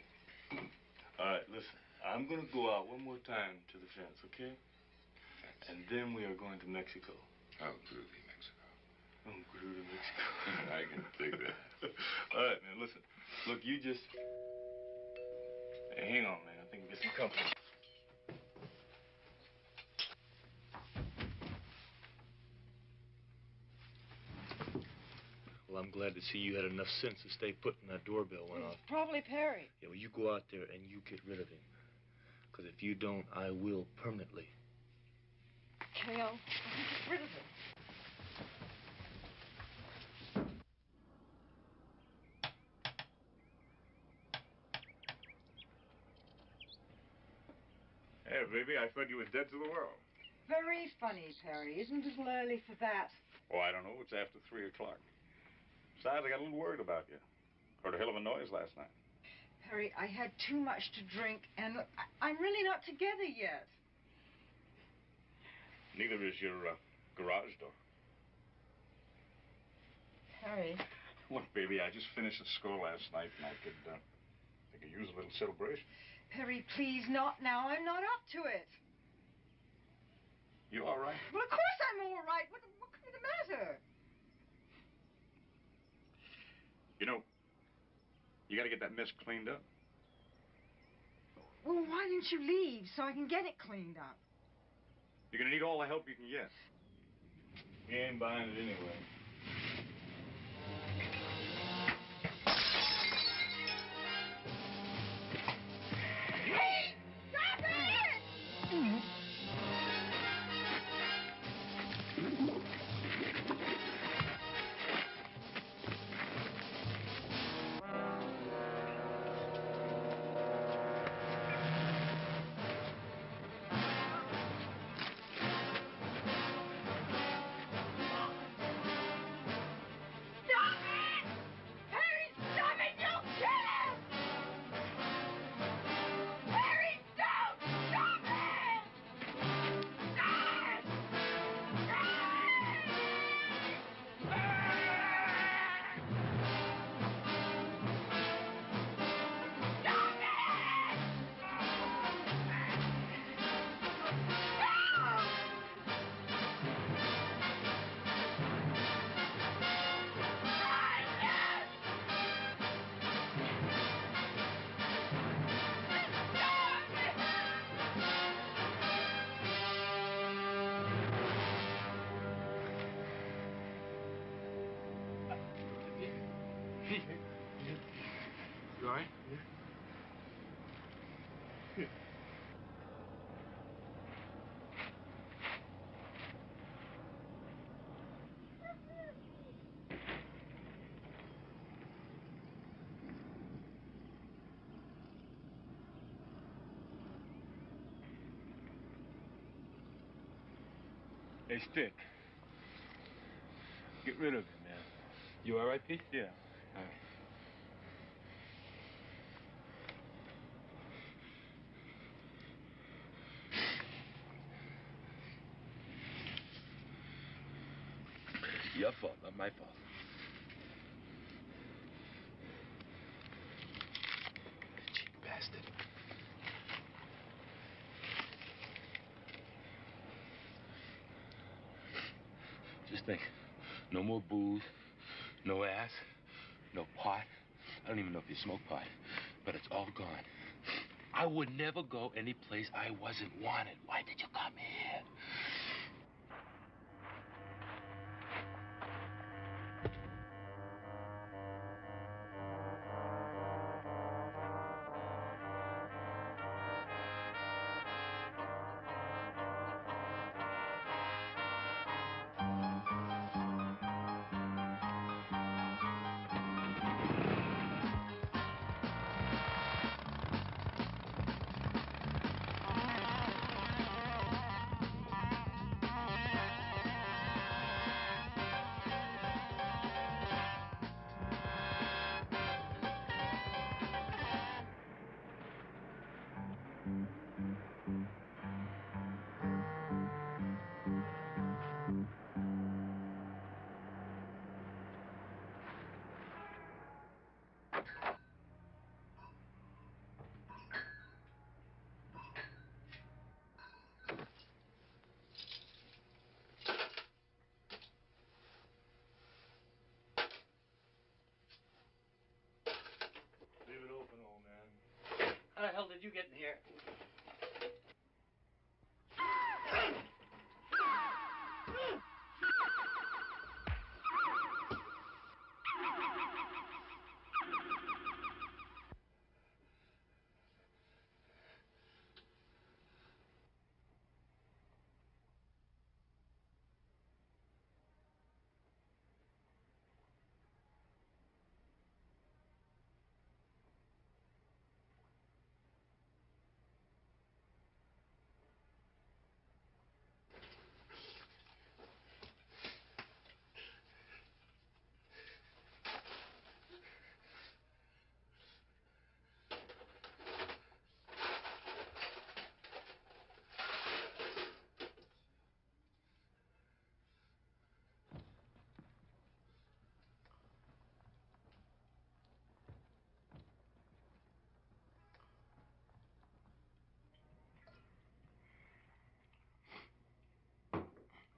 S2: All right, listen. I'm going to go out one more time to the fence, okay?
S9: Fence.
S2: And then we are going to Mexico.
S9: Oh, groovy Mexico.
S2: Oh, groovy Mexico.
S9: I can dig that.
S2: All right, man, listen. Look, you just... Hey, hang on, man. I think we get some company. Well, I'm glad to see you had enough sense to stay put when that doorbell went off.
S6: Probably Perry.
S2: Yeah, well, you go out there and you get rid of him. Because if you don't, I will permanently.
S6: Okay, I'll get rid of him.
S8: Hey, baby, I thought you were dead to the world.
S6: Very funny, Perry. Isn't it a little early for that?
S8: Oh, I don't know. It's after 3 o'clock. Besides, I got a little worried about you. Heard a hell of a noise last night.
S6: Perry, I had too much to drink, and look, I'm really not together yet.
S8: Neither is your garage door.
S6: Perry.
S8: Look, baby, I just finished the score last night, and I could use a little celebration.
S6: Perry, please, not now. I'm not up to it.
S8: You all right?
S6: Well, of course I'm all right. What could be the matter?
S8: You know, you got to get that mess cleaned up.
S6: Well, why didn't you leave so I can get it cleaned up?
S8: You're going to need all the help you can get.
S2: We ain't buying it anyway.
S11: Hey! Stop it! Stop it! Harry, stop it! Don't kill him! Harry, don't! Stop it! Stop!
S2: You all right? Yeah. Hey, Stick. Get rid of him, man. You all right, Pete? Yeah. All right.
S9: Your fault, not my fault. Cheap bastard. Just think, no more booze, no ass, no pot. I don't even know if you smoke pot, but it's all gone. I would never go any place I wasn't wanted. Why did you come here?
S2: Leave it open, old man.
S5: How the hell did you get in here?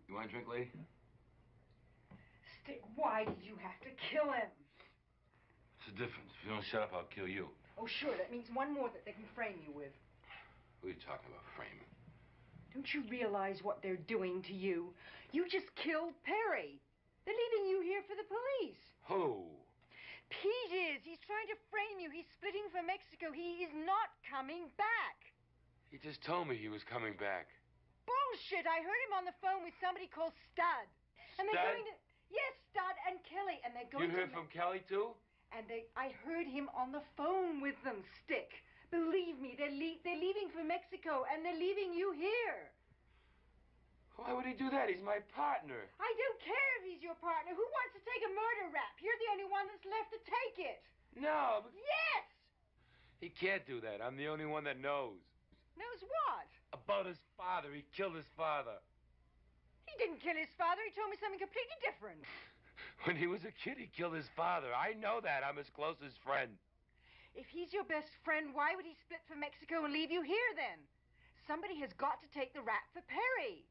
S9: You want a drink, lady?
S6: Stick, why did you have to kill him?
S9: What's the difference? If you don't shut up, I'll kill you.
S6: Oh, sure, that means one more that they can frame you with.
S9: Who are you talking about, frame?
S6: Don't you realize what they're doing to you? You just killed Perry. They're leaving you here for the police.
S9: Who?
S6: Pete is. He's trying to frame you. He's splitting for Mexico. He is not coming back.
S9: He just told me he was coming back.
S6: Bullshit. I heard him on the phone with somebody called Stud. And they're
S9: Stud?
S6: going to... Yes, Stud and Kelly. And they're going
S9: You heard from Kelly, too?
S6: And I heard him on the phone with them, Stick. Believe me, they're leaving for Mexico, and they're leaving you here.
S9: Why would he do that? He's my partner.
S6: I don't care if he's your partner. Who wants to take a murder rap? You're the only one that's left to take it.
S9: No, but...
S6: Yes!
S9: He can't do that. I'm the only one that knows.
S6: Knows what?
S9: About his father. He killed his father.
S6: He didn't kill his father. He told me something completely different.
S9: When he was a kid, he killed his father. I know that. I'm his closest friend.
S6: If he's your best friend, why would he split for Mexico and leave you here then? Somebody has got to take the rap for Perry.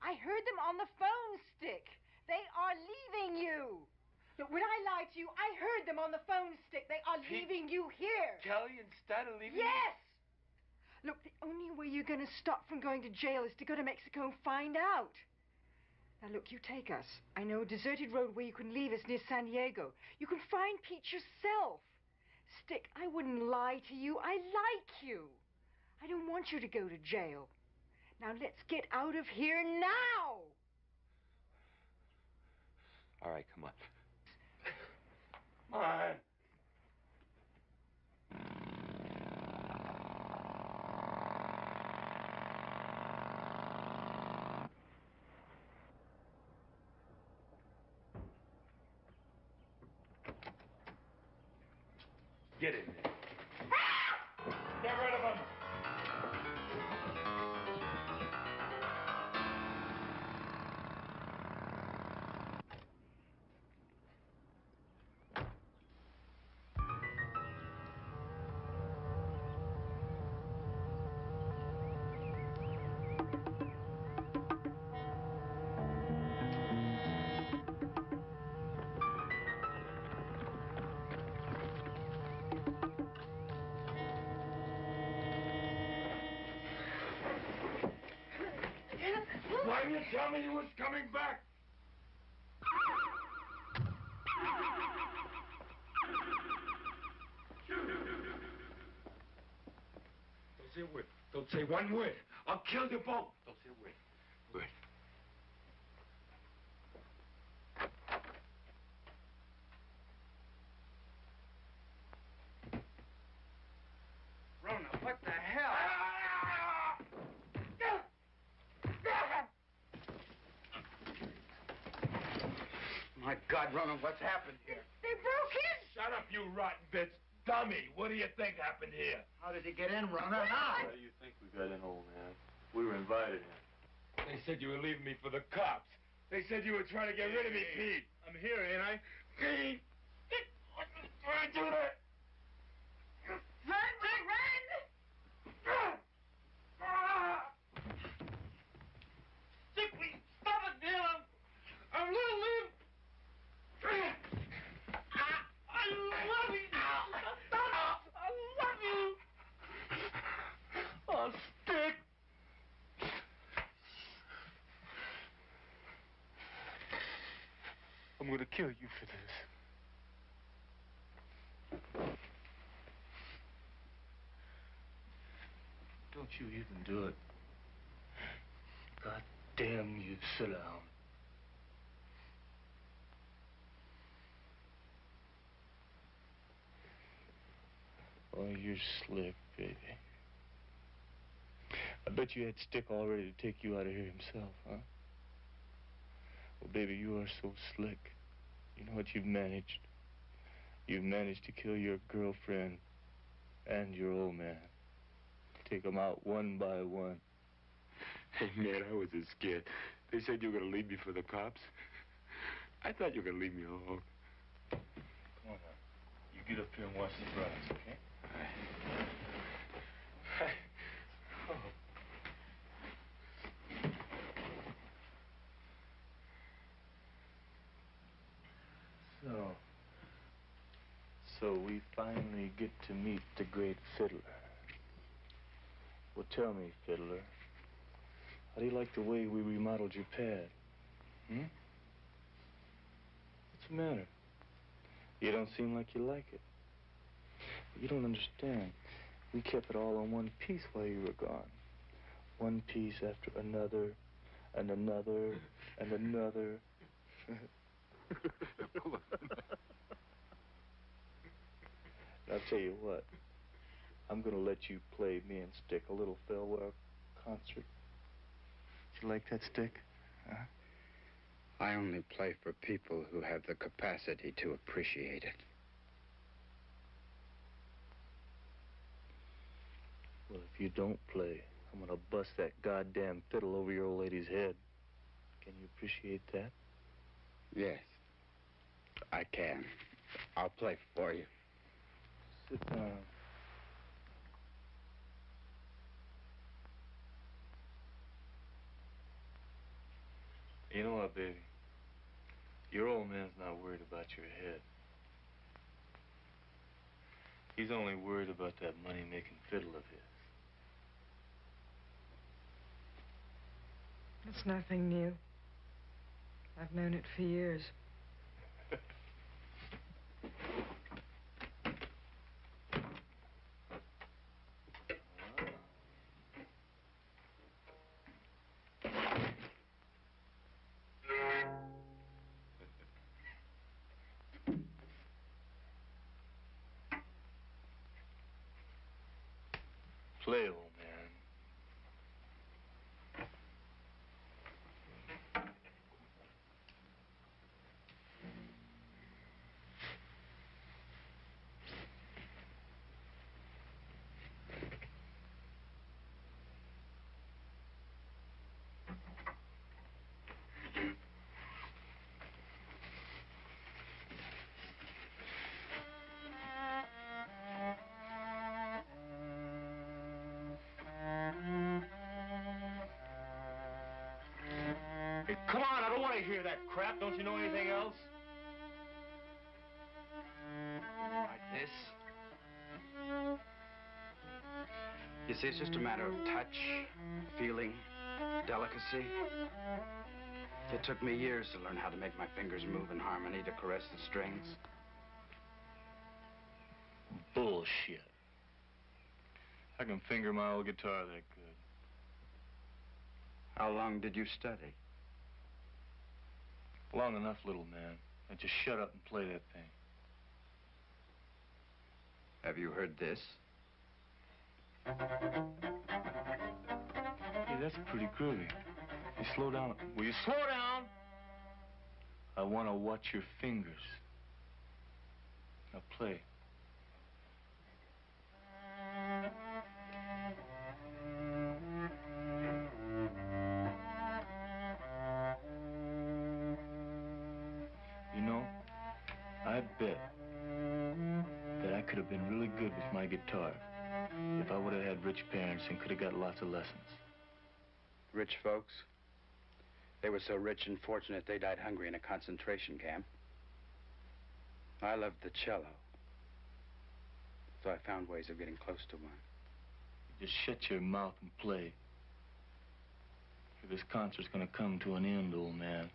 S6: I heard them on the phone, Stick. They are leaving you. Look, when I lied to you, I heard them on the phone, Stick. They are leaving you here.
S9: Kelly and Stud are leaving
S6: Yes! Look, the only way you're going to stop from going to jail is to go to Mexico and find out. Now, look, you take us. I know a deserted road where you can leave us near San Diego. You can find Pete yourself. Stick, I wouldn't lie to you. I like you. I don't want you to go to jail. Now, let's get out of here now!
S9: All right, come on. Come on. Get in there. Get rid of him. Why didn't you tell me you was coming back? Don't say a word. Don't say one word. I'll kill you both. Don't say a word. Word.
S13: Rona, what the hell? My God, Rona, what's happened here?
S11: They broke in!
S9: Shut up, you rotten bitch. Dummy, what do you think happened here?
S13: How did he get in, Rona? How?
S2: How do you think we got in, old man? We were invited in.
S9: They said you were leaving me for the cops. They said you were trying to get rid of me, Pete.
S2: I'm here, ain't I?
S9: Pete! Why'd you do that?
S11: Run, run!
S9: Simply stop it, man. I'm gonna live. I love you. I love you. Oh, stick.
S2: I'm gonna kill you for this. Don't you even do it. God damn you, sit down. Oh, you're slick, baby. I bet you had Stick all ready to take you out of here himself, huh? Well, baby, you are so slick. You know what you've managed? You've managed to kill your girlfriend and your old man. Take them out one by one.
S9: Hey, man, I was just scared. They said you were going to leave me for the cops. I thought you were going to leave me alone.
S2: Come on now. You get up here and watch the fries, okay? So we finally get to meet the great fiddler. Well, tell me, fiddler, how do you like the way we remodeled your pad? What's the matter? You don't seem like you like it. You don't understand. We kept it all on one piece while you were gone. One piece after another, and another, and another. I'll tell you what. I'm gonna let you play me and Stick a little farewell concert. You like that, Stick? Huh?
S13: I only play for people who have the capacity to appreciate it.
S2: Well, if you don't play, I'm gonna bust that goddamn fiddle over your old lady's head. Can you appreciate that?
S13: Yes, I can. I'll play for you.
S2: Sit down. You know what, baby? Your old man's not worried about your head. He's only worried about that money-making fiddle of his.
S6: It's nothing new. I've known it for years.
S2: Play, old man.
S9: Hey, come on, I don't want to hear that crap. Don't you know anything else?
S13: Like this? You see, it's just a matter of touch, feeling, Delicacy? It took me years to learn how to make my fingers move in harmony to caress the strings.
S2: Bullshit. I can finger my old guitar that good.
S13: How long did you study?
S2: Long enough, little man. Now just shut up and play that thing.
S13: Have you heard this?
S2: Hey, that's pretty groovy. Hey, slow down. Will you slow down? I want to watch your fingers. Now play. You know, I bet that I could have been really good with my guitar if I would have had rich parents and could have got lots of lessons.
S13: Rich folks? They were so rich and fortunate they died hungry in a concentration camp. I loved the cello, so I found ways of getting close to one.
S2: Just shut your mouth and play. This concert's gonna come to an end, old man.